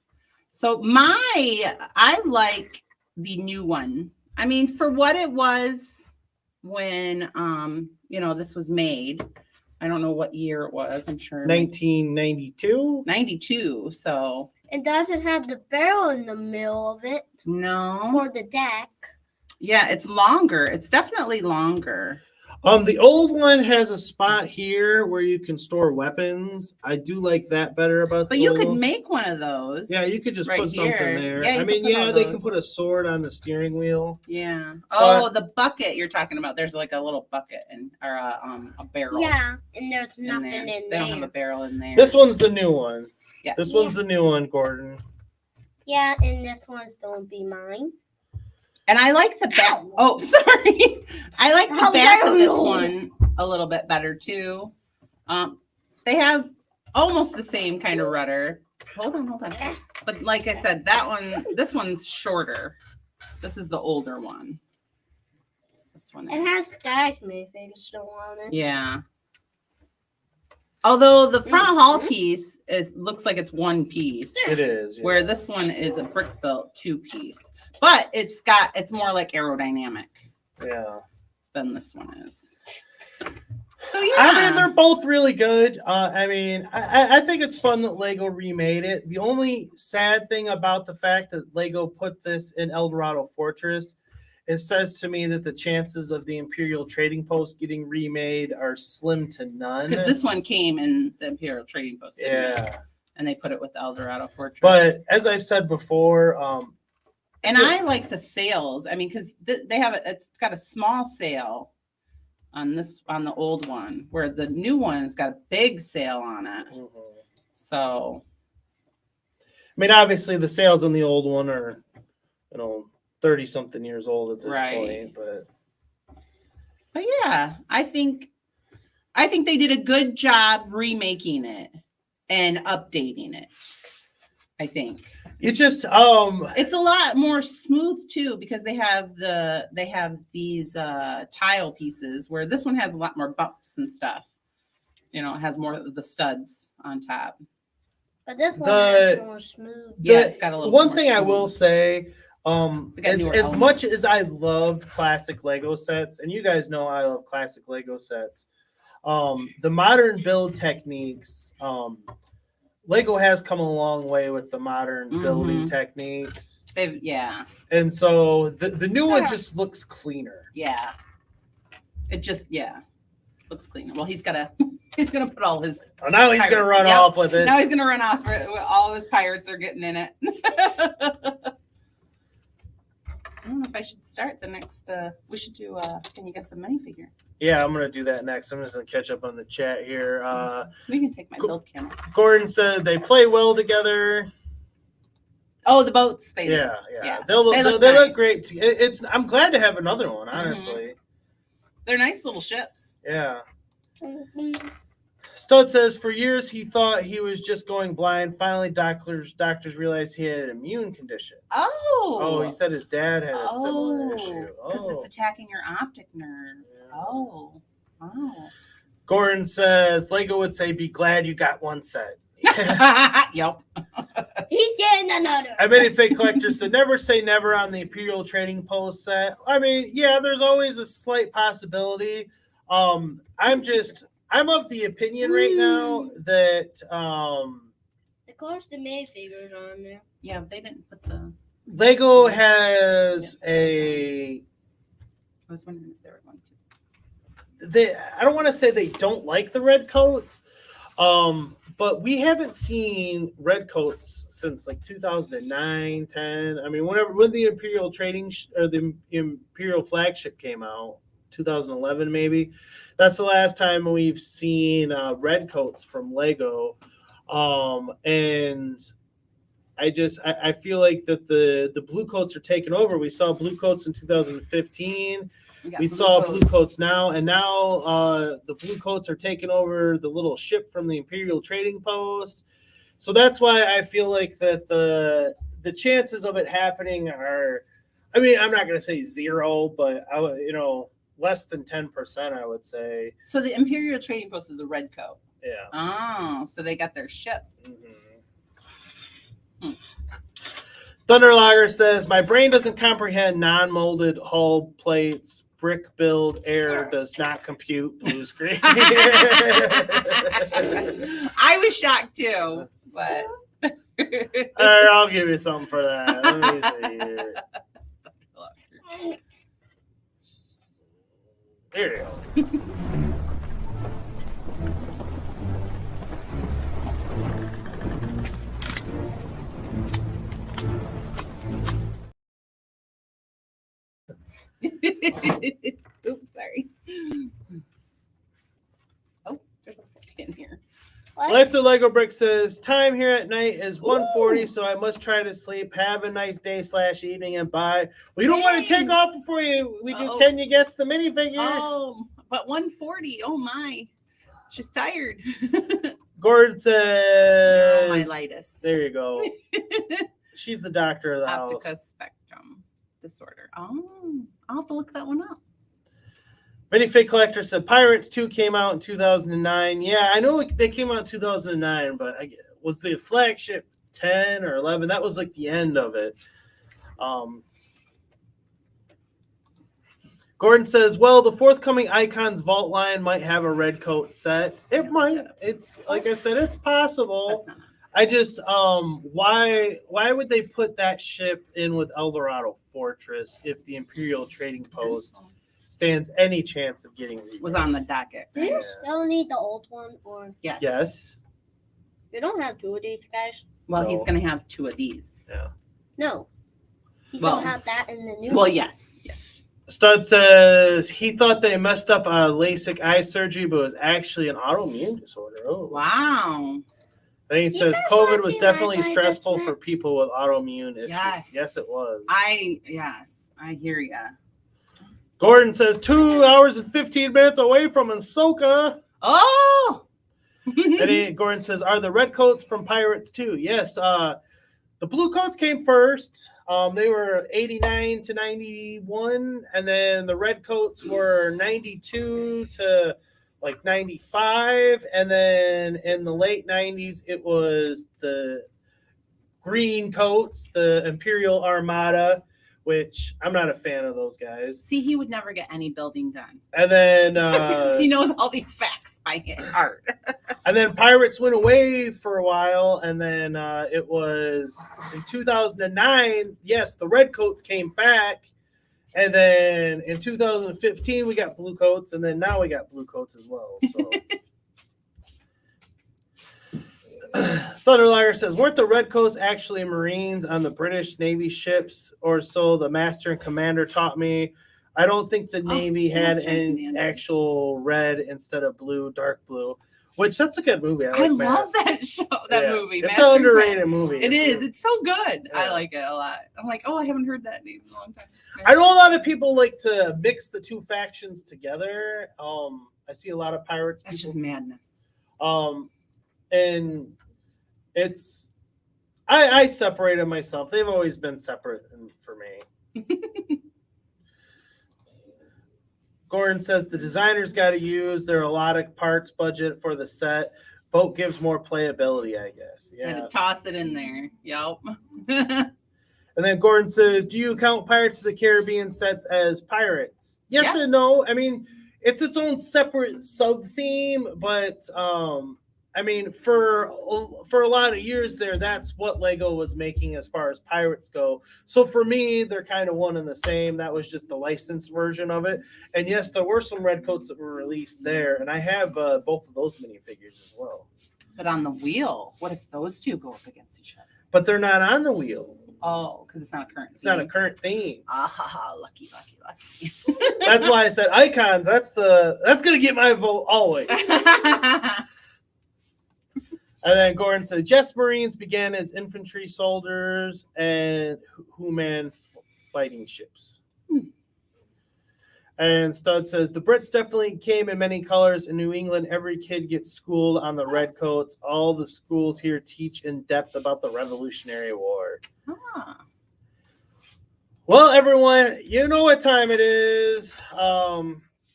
So, I like the new one. I mean, for what it was when, this was made. I don't know what year it was. I'm sure 1992. 92. So it doesn't have the barrel in the middle of it. No. For the deck. Yeah, it's longer. It's definitely longer. The old one has a spot here where you can store weapons. I do like that better about. But you could make one of those. Yeah, you could just right put something here. there. Yeah, I mean, they can put a sword on the steering wheel. Yeah. So the bucket you're talking about. There's like a little bucket or a barrel. Yeah, and there's nothing in there. They don't have a barrel in there. This one's the new one. Yeah. This one's the new one, Gordon. Yeah, and this one's going to be mine. And I like the back. Oh, sorry. I like the back of this one a little bit better too. They have almost the same kind of rudder. Hold on. But like I said, this one's shorter. This is the older one. This one It has dice maybe still on it. Yeah. Although the front hull piece looks like it's one piece. It is. Yeah. Where this one is a brick built 2-piece. But it's more like aerodynamic. Yeah. Than this one is. So yeah. I mean, they're both really good. I think it's fun that Lego remade it. The only sad thing about the fact that Lego put this in Eldorado Fortress, it says to me that the chances of the Imperial Trading Post getting remade are slim to none. Because this one came in the Imperial Trading Post. Yeah. And they put it with the Eldorado Fortress. But as I've said before, and I like the sails. I mean, because they have it's got a small sail on the old one, where the new one's got a big sail on it. Mm-hmm. So, I mean, obviously the sails on the old one are, 30-something years old at this point. But yeah, I think they did a good job remaking it and updating it. I think. It just it's a lot more smooth too, because they have these tile pieces, where this one has a lot more bumps and stuff. It has more of the studs on top. But this one is more smooth. Yeah, it's got a little one more thing smooth. I will say, as much as I love classic Lego sets, and you guys know I love classic Lego sets, the modern build techniques, Lego has come a long way with the modern building techniques. And so the new one just looks cleaner. Yeah. It just looks cleaner. Well, he's gonna put all his now he's gonna run off with it. Now he's gonna run off. All of his pirates are getting in it. I don't know if I should start the next we should do can you guess the minifigure? Yeah, I'm gonna do that next. I'm just gonna catch up on the chat here. We can take my build camera. Gordon said they play well together. Oh, the boats. They do. Yeah. They They look look nice. great. I'm glad to have another one, honestly. They're nice little ships. Yeah. Stud says for years he thought he was just going blind. Finally, doctors realized he had an immune condition. Oh, he said his dad had a similar issue. Because it's attacking your optic nerve. Yeah. Oh, wow. Gordon says Lego would say, "Be glad you got one set." Yep. He's getting another. I many fake collectors said never say never on the Imperial Trading Post set. I mean, yeah, there's always a slight possibility. I'm of the opinion right now that of course the minifigures are on there. Yeah, they didn't put the Lego has a. I was wondering if they were going to. I don't want to say they don't like the red coats, but we haven't seen red coats since like 2009, 10. I mean, when the Imperial Trading or the Imperial Flagship came out, 2011 maybe. That's the last time we've seen red coats from Lego, and I feel like that the blue coats are taking over. We saw blue coats in 2015. We saw blue coats now, and now the blue coats are taking over the little ship from the Imperial Trading Post. So that's why I feel like that the chances of it happening are, I mean, I'm not going to say zero, but less than 10%, I would say. So the Imperial Trading Post is a red coat. Yeah. Oh, so they got their ship. Mm-hmm. Thunderlogger says, my brain doesn't comprehend non-molded hull plates. Brick build air does not compute blue screen. I was shocked too, but all right, I'll give you something for that. Let me see here. There you go. Oops, sorry. Oh, there's a foot in here. Life through Lego Brick says, time here at night is 1:40, so I must try to sleep. Have a nice day / evening and bye. We don't want to take off before we do. Can you guess the minifigure? Oh, but 1:40. Oh my. She's tired. Gordon says, myelitis. There you go. She's the doctor of the Optica house. spectrum disorder. Oh, I'll have to look that one up. Minifig Collector said Pirates 2 came out in 2009. Yeah, I know they came out in 2009, but was the flagship 10 or 11? That was like the end of it. Gordon says, well, the forthcoming Icons Vault line might have a red coat set. It might. It's like I said, it's possible. I just why would they put that ship in with Eldorado Fortress if the Imperial Trading Post stands any chance of getting remade? Was on the docket. Do you still need the old one, or Yes. You don't have two of these, guys. Well, No. he's gonna have two of these. Yeah. No, he's Well- gonna have that in the new. Well, one. yes. Stud says he thought they messed up LASIK eye surgery, but it was actually an autoimmune disorder. Oh, wow. Then he says guys COVID wanna was see definitely my stressful best for people with autoimmune issues. Yes. Yes, it was. I hear ya. Gordon says 2 hours and 15 minutes away from Ahsoka. Oh. And Gordon says, are the red coats from Pirates 2? Yes. The blue coats came first. They were 89 to 91, and then the red coats were 92 to like 95, and then in the late 90s it was the green coats, the Imperial Armada, which I'm not a fan of those guys. See, he would never get any building done. And then he knows all these facts by heart. and then Pirates went away for a while, and then it was in 2009. Yes, the red coats came back, and then in 2015 we got blue coats, and then now we got blue coats as well. So. Thunderliger says, weren't the red coats actually Marines on the British Navy ships, or so the master and commander taught me? I don't think the Navy had Strength an Commander. actual red instead of blue, dark blue, which that's a good movie. I like love that show, that Yeah. movie. It's Master an and underrated Plan. movie. It is. It's so good. I Yeah. like it a lot. I'm like, oh, I haven't heard that name in a long time. I know a lot of people like to mix the two factions together. I see a lot of pirates. That's people. just madness. And it's I separated myself. They've always been separate for me. Gordon says the designers got to use their allotted parts budget for the set. Boat gives more playability, I guess. Trying Yeah. to toss it in there. Yep. And then Gordon says, do you count Pirates of the Caribbean sets as pirates? Yes and no. I mean, it's its own separate sub-theme, but I mean, for a lot of years there, that's what Lego was making as far as pirates go. So for me, they're kind of one and the same. That was just the licensed version of it. And yes, there were some red coats that were released there, and I have both of those minifigures as well. But on the wheel, what if those two go up against each other? But they're not on the wheel. Oh, because it's not a current. It's not a current theme. Ah, lucky. That's why I said icons. That's gonna get my vote always. And then Gordon says, yes, Marines began as infantry soldiers and who manned fighting ships. And Stud says, the Brits definitely came in many colors. In New England, every kid gets schooled on the red coats. All the schools here teach in depth about the Revolutionary War. Ah. Well, everyone, you know what time it is.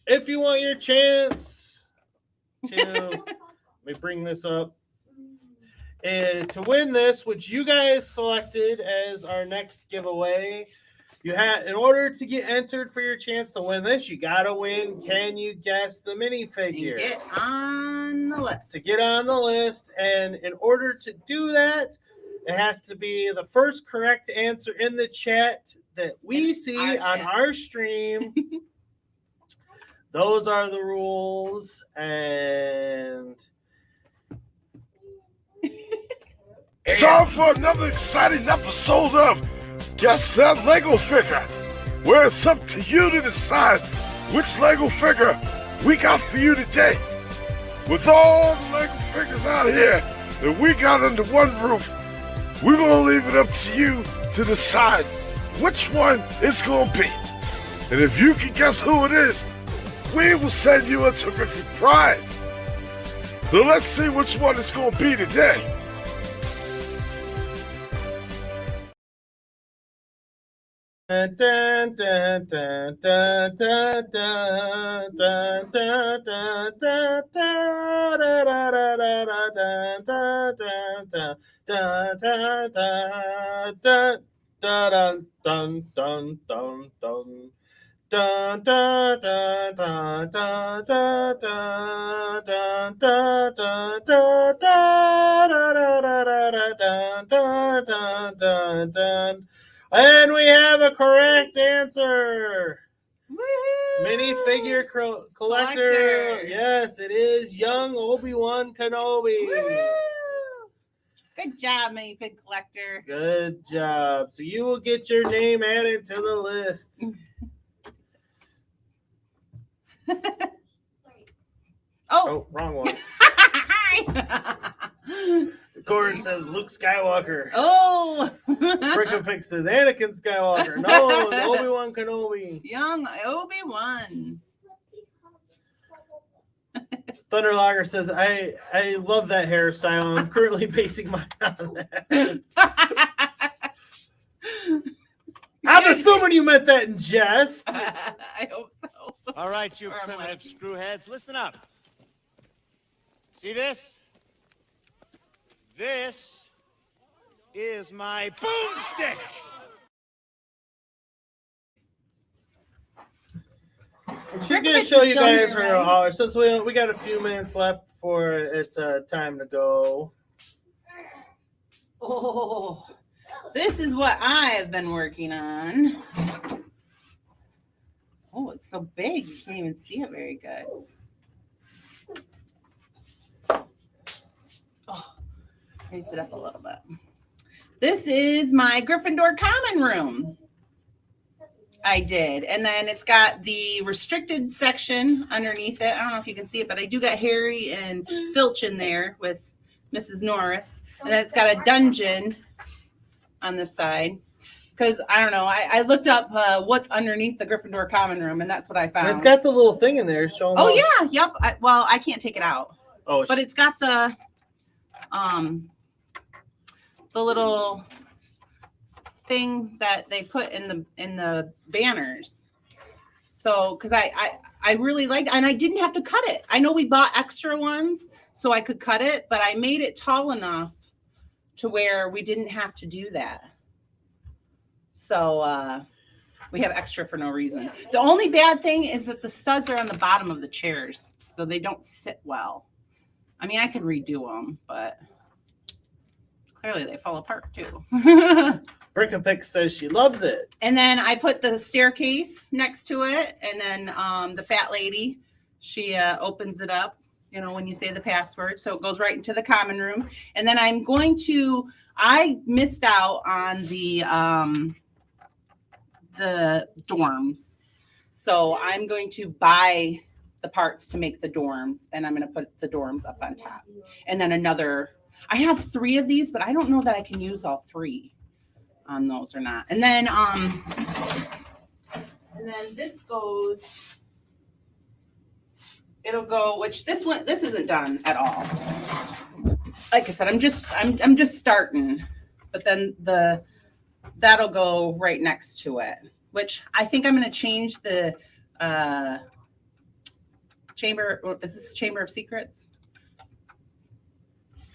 If you want your chance to, let me bring this up. To win this, which you guys selected as our next giveaway, you had, in order to get entered for your chance to win this, you gotta win. Can you guess the minifigure? Get on the list. To get on the list, and in order to do that, it has to be the first correct answer in the chat that we see on our stream. Those are the rules, and Time for another exciting episode of Guess That Lego Figure, where it's up to you to decide which Lego figure we got for you today. With all the Lego figures out here that we got under one roof, we're going to leave it up to you to decide which one it's going to be. And if you can guess who it is, we will send you a terrific prize. So let's see which one it's going to be today. Dun, dun, dun, dun, dun, dun, dun, dun, dun, dun, dun, dun, da, da, da, da, da, dun, dun, dun, dun, dun, dun, dun, dun, dun, dun, dun. Dun dun dun dun dun dun dun dun dun dun dun dun dun dun. And we have a correct answer. Woo-hoo! Minifigure collector. Yes, it is young Obi-Wan Kenobi. Woo-hoo! Good job, minifig collector. Good job. So you will get your name added to the list. Oh, wrong one. Gordon says Luke Skywalker. Oh. Frickapick says Anakin Skywalker. No, Obi-Wan Kenobi. Young Obi-Wan. Thunderlogger says, I love that hairstyle. I'm currently basing mine on that. I'm assuming you meant that in jest. I hope so. All right, you primitive screwheads, listen up. See this? This is my boomstick. She's going to show you guys her, since we got a few minutes left before it's time to go. Oh, this is what I have been working on. Oh, it's so big. You can't even see it very good. Oh, raise it up a little bit. This is my Gryffindor common room. I did. And then it's got the restricted section underneath it. I don't know if you can see it, but I do got Harry and Filch in there with Mrs. Norris. And then it's got a dungeon on this side. Because, I don't know, I looked up what's underneath the Gryffindor common room, and that's what I found. And it's got the little thing in there showing. Oh, yeah. Yep. I can't take it out. Oh, but it's got the little thing that they put in the banners. So because I really liked it, and I didn't have to cut it. I know we bought extra ones so I could cut it, but I made it tall enough to where we didn't have to do that. So we have extra for no reason. The only bad thing is that the studs are on the bottom of the chairs, so they don't sit well. I mean, I could redo them, but clearly they fall apart too. Brick and Pick says she loves it. And then I put the staircase next to it. And then the fat lady, she opens it up, you know, when you say the password. So it goes right into the common room. And then I missed out on the dorms. So I'm going to buy the parts to make the dorms. And I'm going to put the dorms up on top. And then I have 3 of these, but I don't know that I can use all 3 on those or not. And then this goes, it'll go, which this isn't done at all. Like I said, I'm just starting, but then that'll go right next to it, which I think I'm going to change the chamber. Is this the Chamber of Secrets?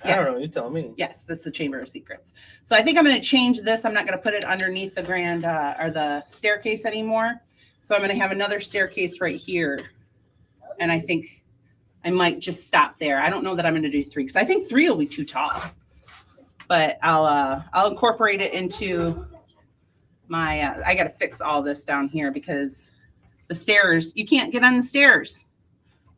I don't know. You tell me. Yes, this is the Chamber of Secrets. So I think I'm going to change this. I'm not going to put it underneath the grand or the staircase anymore. So I'm going to have another staircase right here. And I think I might just stop there. I don't know that I'm going to do 3 because I think 3 will be too tall. But I'll incorporate it into my. I got to fix all this down here because the stairs. You can't get on the stairs.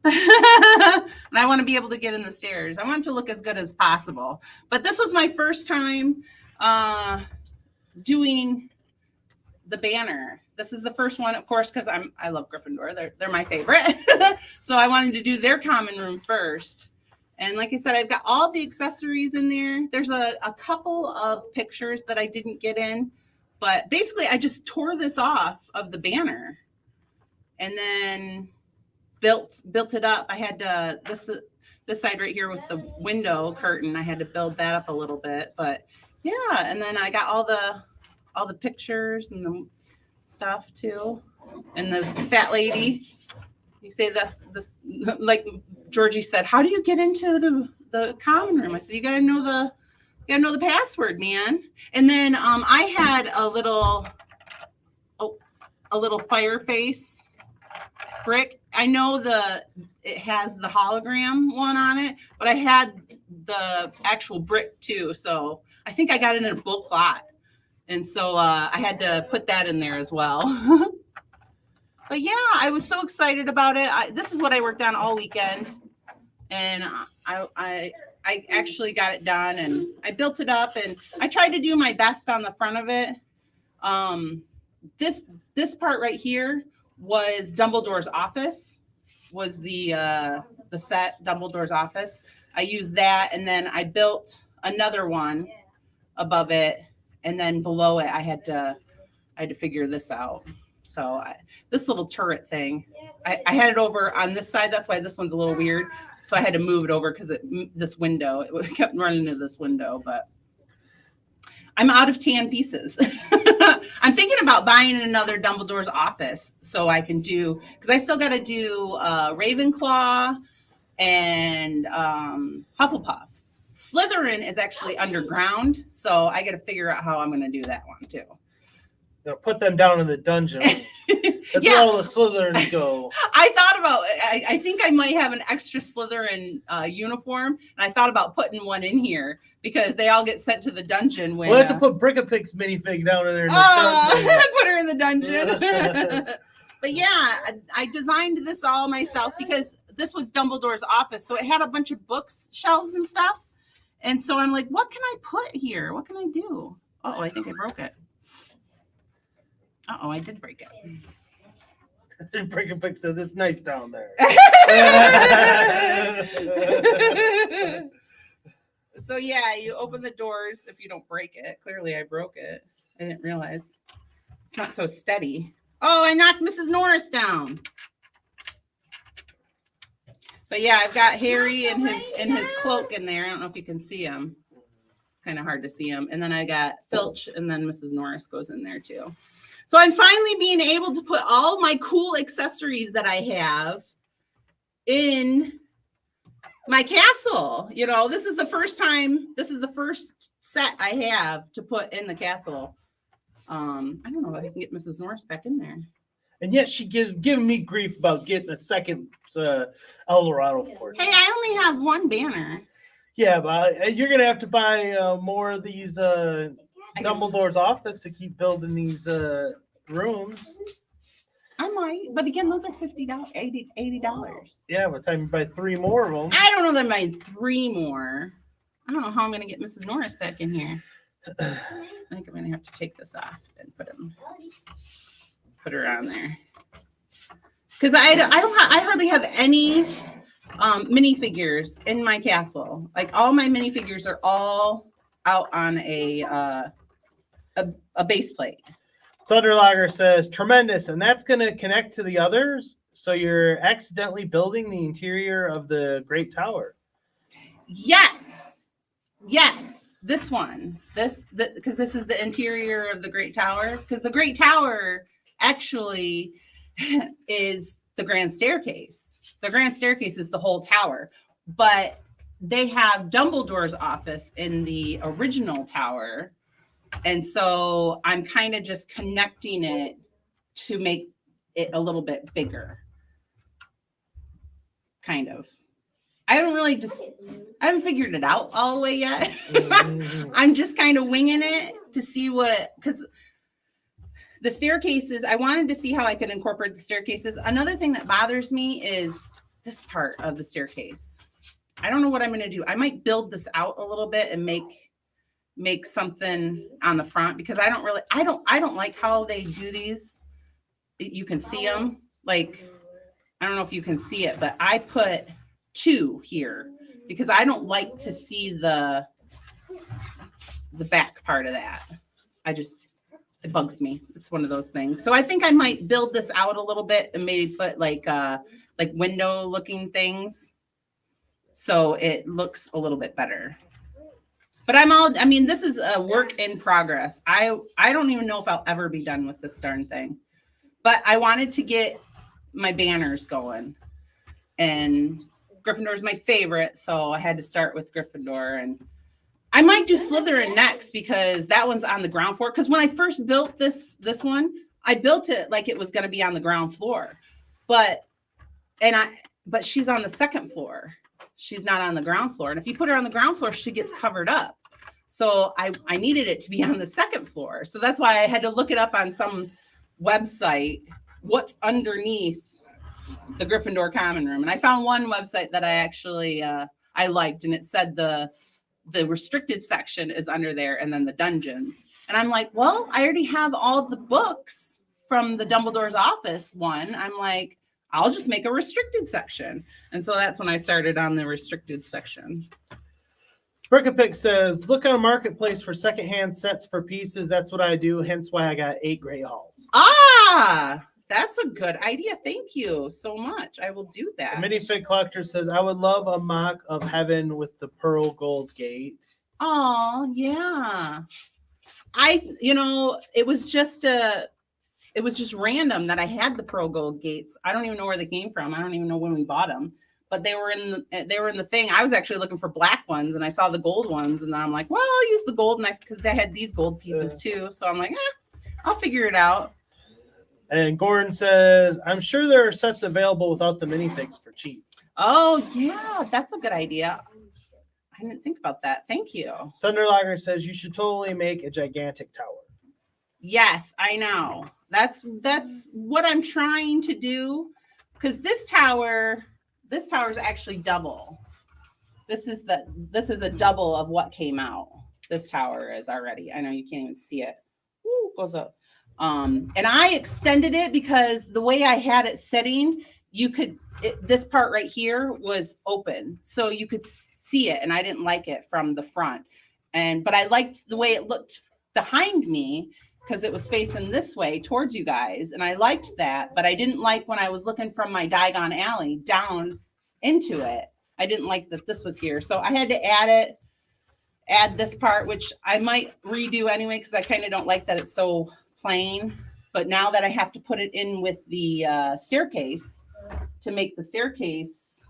And I want to be able to get in the stairs. I want it to look as good as possible. But this was my first time doing the banner. This is the first one, of course, because I love Gryffindor. They're my favorite. So I wanted to do their common room first. And like I said, I've got all the accessories in there. There's a couple of pictures that I didn't get in. But basically, I just tore this off of the banner. And then built it up. I had this side right here with the window curtain. I had to build that up a little bit, but yeah. And then I got all the pictures and the stuff too. And the fat lady. You say this like Georgie said. How do you get into the common room? I said you gotta know the password, man. And then I had a little fire face brick. I know it has the hologram one on it, but I had the actual brick too. So I think I got it in a bulk lot. And so I had to put that in there as well. But yeah, I was so excited about it. This is what I worked on all weekend. And I actually got it done and I built it up and I tried to do my best on the front of it. This part right here was Dumbledore's office, was the set, Dumbledore's office. I used that, and then I built another one above it, and then below it, I had to figure this out. So this little turret thing, I had it over on this side. That's why this one's a little weird. So I had to move it over because it kept running into this window, but I'm out of tan pieces. I'm thinking about buying another Dumbledore's office so I can do, because I still got to do Ravenclaw and Hufflepuff. Slytherin is actually underground, so I got to figure out how I'm going to do that one too. Put them down in the dungeon. That's where all the Slytherins go. I thought about it. I think I might have an extra Slytherin uniform, and I thought about putting one in here because they all get sent to the dungeon. When we'll have to put Brick and Pick's minifig down in there. In the put her in the dungeon. But yeah, I designed this all myself because this was Dumbledore's office, so it had a bunch of books, shelves, and stuff. And so I'm like, what can I put here? What can I do? Oh, I think I broke it. Uh-oh, I did break it. Break a Pick says it's nice down there. So yeah, you open the doors if you don't break it. Clearly I broke it. I didn't realize. It's not so steady. Oh, I knocked Mrs. Norris down. But yeah, I've got Harry in his cloak in there. I don't know if you can see him. It's kind of hard to see him. And then I got Filch, and then Mrs. Norris goes in there too. So I'm finally being able to put all my cool accessories that I have in my castle. You know, this is the first set I have to put in the castle. I don't know if I can get Mrs. Norris back in there. And yet she giving me grief about getting a second Eldorado fort. Hey, I only have one banner. Yeah, but you're gonna have to buy more of these Dumbledore's office to keep building these rooms. I might, but again, those are $50, $80. Yeah, by the time you buy 3 more of them. I don't know that I might 3 more. I don't know how I'm gonna get Mrs. Norris back in here. I think I'm gonna have to take this off and put her on there. Because I hardly have any minifigures in my castle. Like all my minifigures are all out on a base plate. Thunderlogger says tremendous, and that's going to connect to the others. So you're accidentally building the interior of the Great Tower. Yes. This one. Because this is the interior of the Great Tower. Because the Great Tower actually is the grand staircase. The grand staircase is the whole tower, but they have Dumbledore's office in the original tower, and so I'm kind of just connecting it to make it a little bit bigger. Kind of. I haven't figured it out all the way yet. I'm just kind of winging it to see because the staircases, I wanted to see how I could incorporate the staircases. Another thing that bothers me is this part of the staircase. I don't know what I'm going to do. I might build this out a little bit and make something on the front, because I don't like how they do these. You can see them. Like, I don't know if you can see it, but I put 2 here because I don't like to see the back part of that. It bugs me. It's one of those things. So I think I might build this out a little bit and maybe put like window looking things, so it looks a little bit better. But this is a work in progress. I don't even know if I'll ever be done with this darn thing. But I wanted to get my banners going, and Gryffindor is my favorite, so I had to start with Gryffindor. And I might do Slytherin next because that one's on the ground floor. Because when I first built this one, I built it like it was going to be on the ground floor, but she's on the second floor. She's not on the ground floor, and if you put her on the ground floor, she gets covered up. So I needed it to be on the second floor. So that's why I had to look it up on some website, what's underneath the Gryffindor common room, and I found one website that I actually I liked, and it said the restricted section is under there, and then the dungeons. And I'm like, well, I already have all the books from the Dumbledore's office one. I'm like, I'll just make a restricted section. And so that's when I started on the restricted section. Brickapick says, look on Marketplace for secondhand sets for pieces. That's what I do. Hence why I got 8 Great Halls. Ah, that's a good idea. Thank you so much. I will do that. The Minifig Collector says, I would love a mock of heaven with the pearl gold gate. Oh, yeah. It was just random that I had the pearl gold gates. I don't even know where they came from. I don't even know when we bought them, but they were in the thing. I was actually looking for black ones, and I saw the gold ones, and then I'm like, well, I'll use the gold, because they had these gold pieces too. So I'm like, I'll figure it out. And Gordon says, I'm sure there are sets available without the minifigs for cheap. Oh yeah, that's a good idea. I didn't think about that. Thank you. Thunderlogger says you should totally make a gigantic tower. Yes, I know. That's what I'm trying to do, because this tower is actually double. This is a double of what came out. This tower is already. I know you can't even see it. Ooh, goes up. And I extended it because the way I had it sitting, this part right here was open, so you could see it, and I didn't like it from the front. But I liked the way it looked behind me because it was facing this way towards you guys, and I liked that. But I didn't like when I was looking from my Diagon Alley down into it. I didn't like that this was here, so I had to add this part, which I might redo anyway because I kind of don't like that it's so plain. But now that I have to put it in with the staircase to make the staircase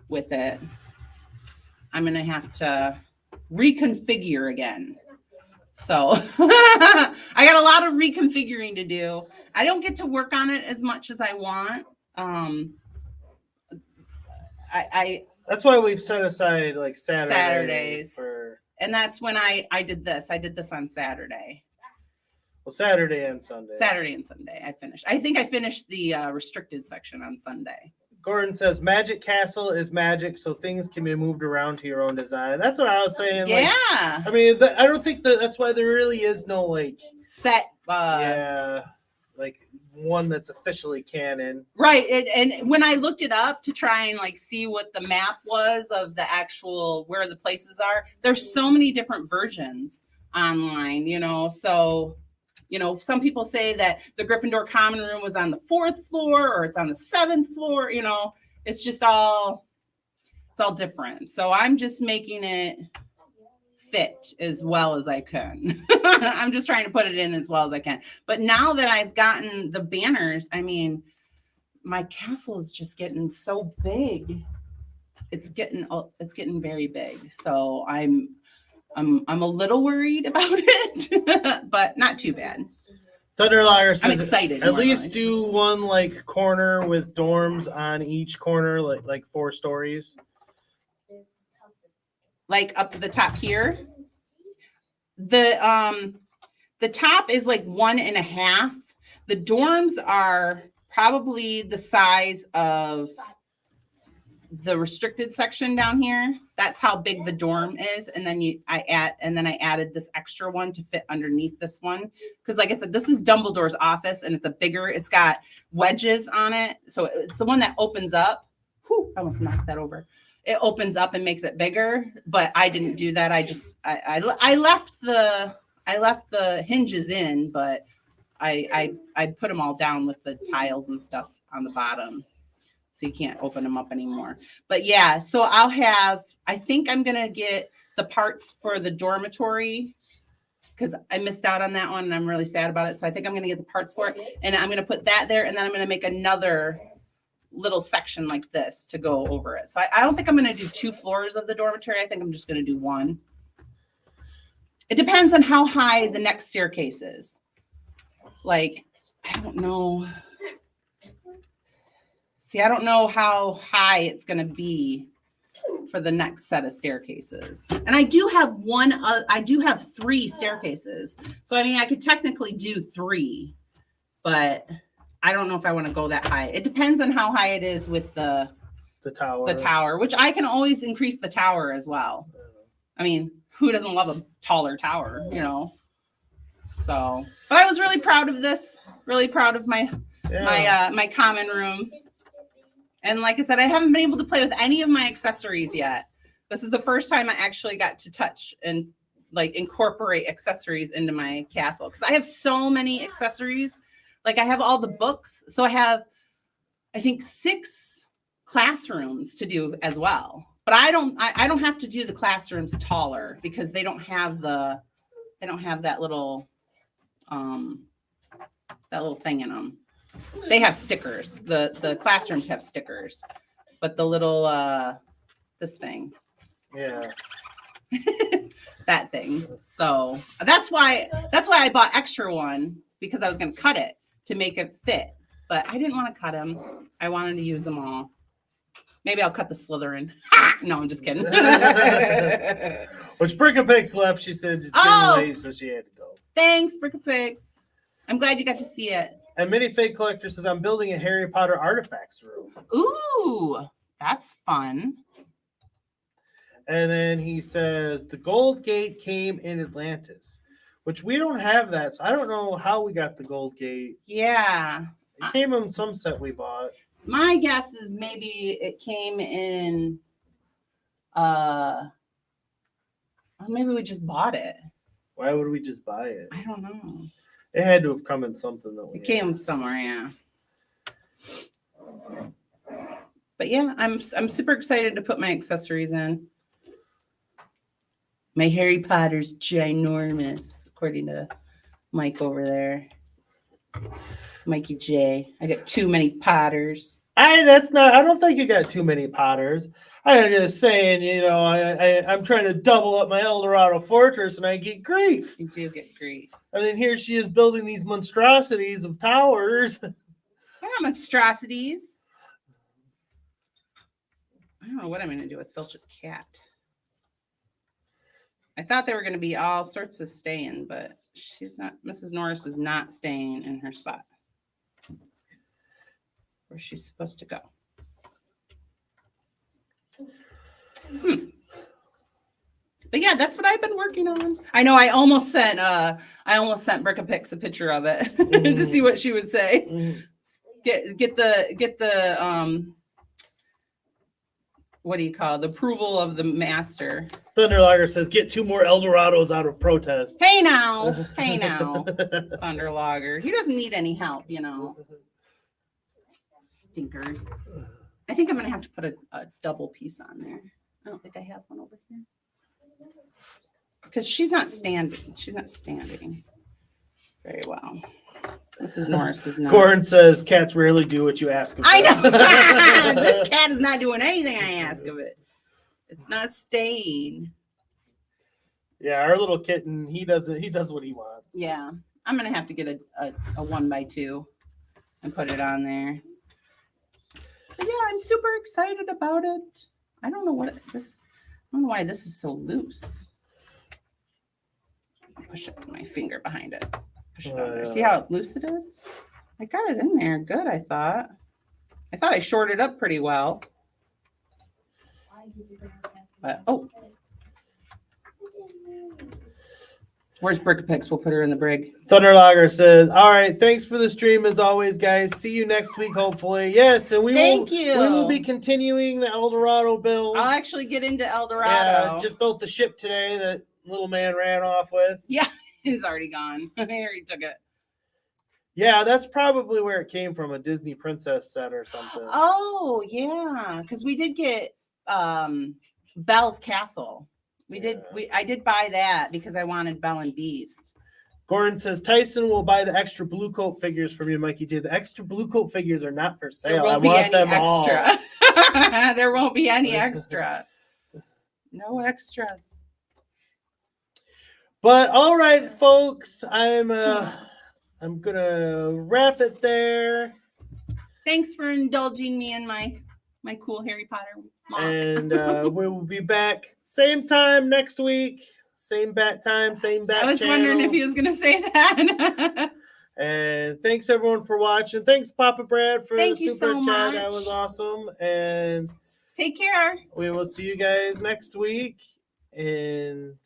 with it, I'm going to have to reconfigure again. So I got a lot of reconfiguring to do. I don't get to work on it as much as I want. That's why we've set aside like Saturdays for, and that's when I did this. I did this on Saturday. Well, Saturday and Sunday. Saturday and Sunday I finished. I think I finished the restricted section on Sunday. Gordon says Magic Castle is magic, so things can be moved around to your own design. That's what I was saying. Yeah. Like, I mean, I don't think that's why there really is no like set. Like one that's officially canon. Right. And when I looked it up to try and like see what the map was of the actual where the places are, there's so many different versions online, so some people say that the Gryffindor common room was on the 4th floor or it's on the 7th floor. It's just all different. So I'm just making it fit as well as I can. I'm just trying to put it in as well as I can. But now that I've gotten the banners, I mean, my castle is just getting so big. It's getting very big. So I'm a little worried about it, but not too bad. Thunderliar says I'm excited. At least do one like corner with dorms on each corner, like 4 stories. Like up to the top here. The top is like 1.5. The dorms are probably the size of the restricted section down here. That's how big the dorm is. And then I added this extra one to fit underneath this one. Because like I said, this is Dumbledore's office and it's got wedges on it. So it's the one that opens up. Whew, I almost knocked that over. It opens up and makes it bigger, but I didn't do that. I left the hinges in, but I put them all down with the tiles and stuff on the bottom. So you can't open them up anymore. But yeah, so I think I'm going to get the parts for the dormitory because I missed out on that one and I'm really sad about it. So I think I'm going to get the parts for it and I'm going to put that there and then I'm going to make another little section like this to go over it. So I don't think I'm going to do 2 floors of the dormitory. I think I'm just going to do 1. It depends on how high the next staircase is. Like, I don't know. See, I don't know how high it's going to be for the next set of staircases. And I do have 3 staircases. So, I mean, I could technically do 3, but I don't know if I want to go that high. It depends on how high it is with the tower, which I can always increase the tower as well. I mean, who doesn't love a taller tower, So, but I was really proud of this, really proud of my common room. And like I said, I haven't been able to play with any of my accessories yet. This is the first time I actually got to touch and like incorporate accessories into my castle because I have so many accessories. Like I have all the books. So I have, I think 6 classrooms to do as well. But I don't have to do the classrooms taller because they don't have that little thing in them. They have stickers. The classrooms have stickers, but the little this thing. Yeah. That thing. So that's why I bought extra one because I was going to cut it to make it fit, but I didn't want to cut them. I wanted to use them all. Maybe I'll cut the Slytherin. No, I'm just kidding. Which Brickapix left. She said it's getting late, so she had to go. Thanks, Brickapix. I'm glad you got to see it. And Minifig Collector says, I'm building a Harry Potter artifacts room. Ooh, that's fun. And then he says, the Gold Gate came in Atlantis. which we don't have that. So I don't know how we got the gold gate. Yeah. It came in some set we bought. My guess is maybe it came in, or maybe we just bought it. Why would we just buy it? I don't know. It had to have come in something that we It came somewhere, yeah. But yeah, I'm super excited to put my accessories in. My Harry Potter's ginormous, according to Mike over there. Mikey J. I got too many Potters. I don't think you got too many Potters. I'm just saying, you know, I'm trying to double up my Eldorado fortress and I get grief. You do get grief. And then here she is building these monstrosities of towers. They're not monstrosities. I don't know what I'm going to do with Filch's cat. I thought they were going to be all sorts of staying, but she's not. Mrs. Norris is not staying in her spot where she's supposed to go. But yeah, that's what I've been working on. I know I almost sent Brickapix a picture of it to see what she would say. Get the what do you call it? The approval of the master. Thunderlogger says, get 2 more Eldorados out of protest. Hey now, Thunderlogger. He doesn't need any help, you know. Stinkers. I think I'm gonna have to put a double piece on there. I don't think I have one over here. Because she's not standing. She's not standing very well. Mrs. Norris is not. Gordon says cats rarely do what you ask of them. I know. This cat is not doing anything I ask of it. It's not staying. Yeah, our little kitten, he does what he wants. Yeah. I'm gonna have to get a 1x2 and put it on there. But yeah, I'm super excited about it. I don't know why this is so loose. Push it with my finger behind it. Push it on there. See how loose it is? I got it in there good, I thought. I shorted up pretty well. But where's Brickapix? We'll put her in the brig. Thunderlogger says, all right, thanks for the stream as always, guys. See you next week, hopefully. Yes, and we will be continuing the Eldorado build. I'll actually get into Eldorado. Yeah, just built the ship today that little man ran off with. Yeah, it's already gone. He already took it. Yeah, that's probably where it came from, a Disney princess set or something. Oh, yeah, because we did get Belle's Castle. I did buy that because I wanted Belle and Beast. Gordon says Tyson will buy the extra blue coat figures from you, Mikey J. The extra blue coat figures are not for sale. There won't be any extra. There won't be any extra. No extras. But all right, folks, I'm gonna wrap it there. Thanks for indulging me in my cool Harry Potter mom. And we will be back same time next week. Same bat time, same bat channel. I was wondering if he was going to say that. And thanks, everyone, for watching. Thanks, Papa Brad, for the super so chat. much. That was awesome. And take care. We will see you guys next week. And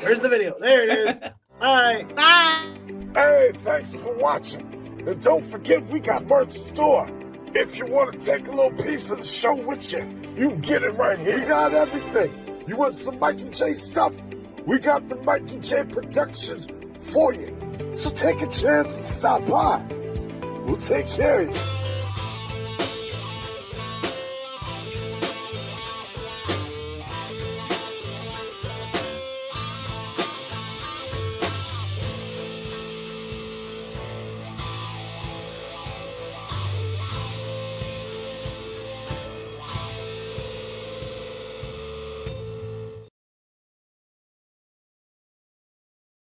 where's the video? There it is. Bye. Bye. Hey, thanks for watching. And don't forget, we got merch store. If you want to take a little piece of the show with you, you can get it right here. We got everything. You want some Mikey J stuff? We got the Mikey J Productions for you. So take a chance and stop by. We'll take care of you.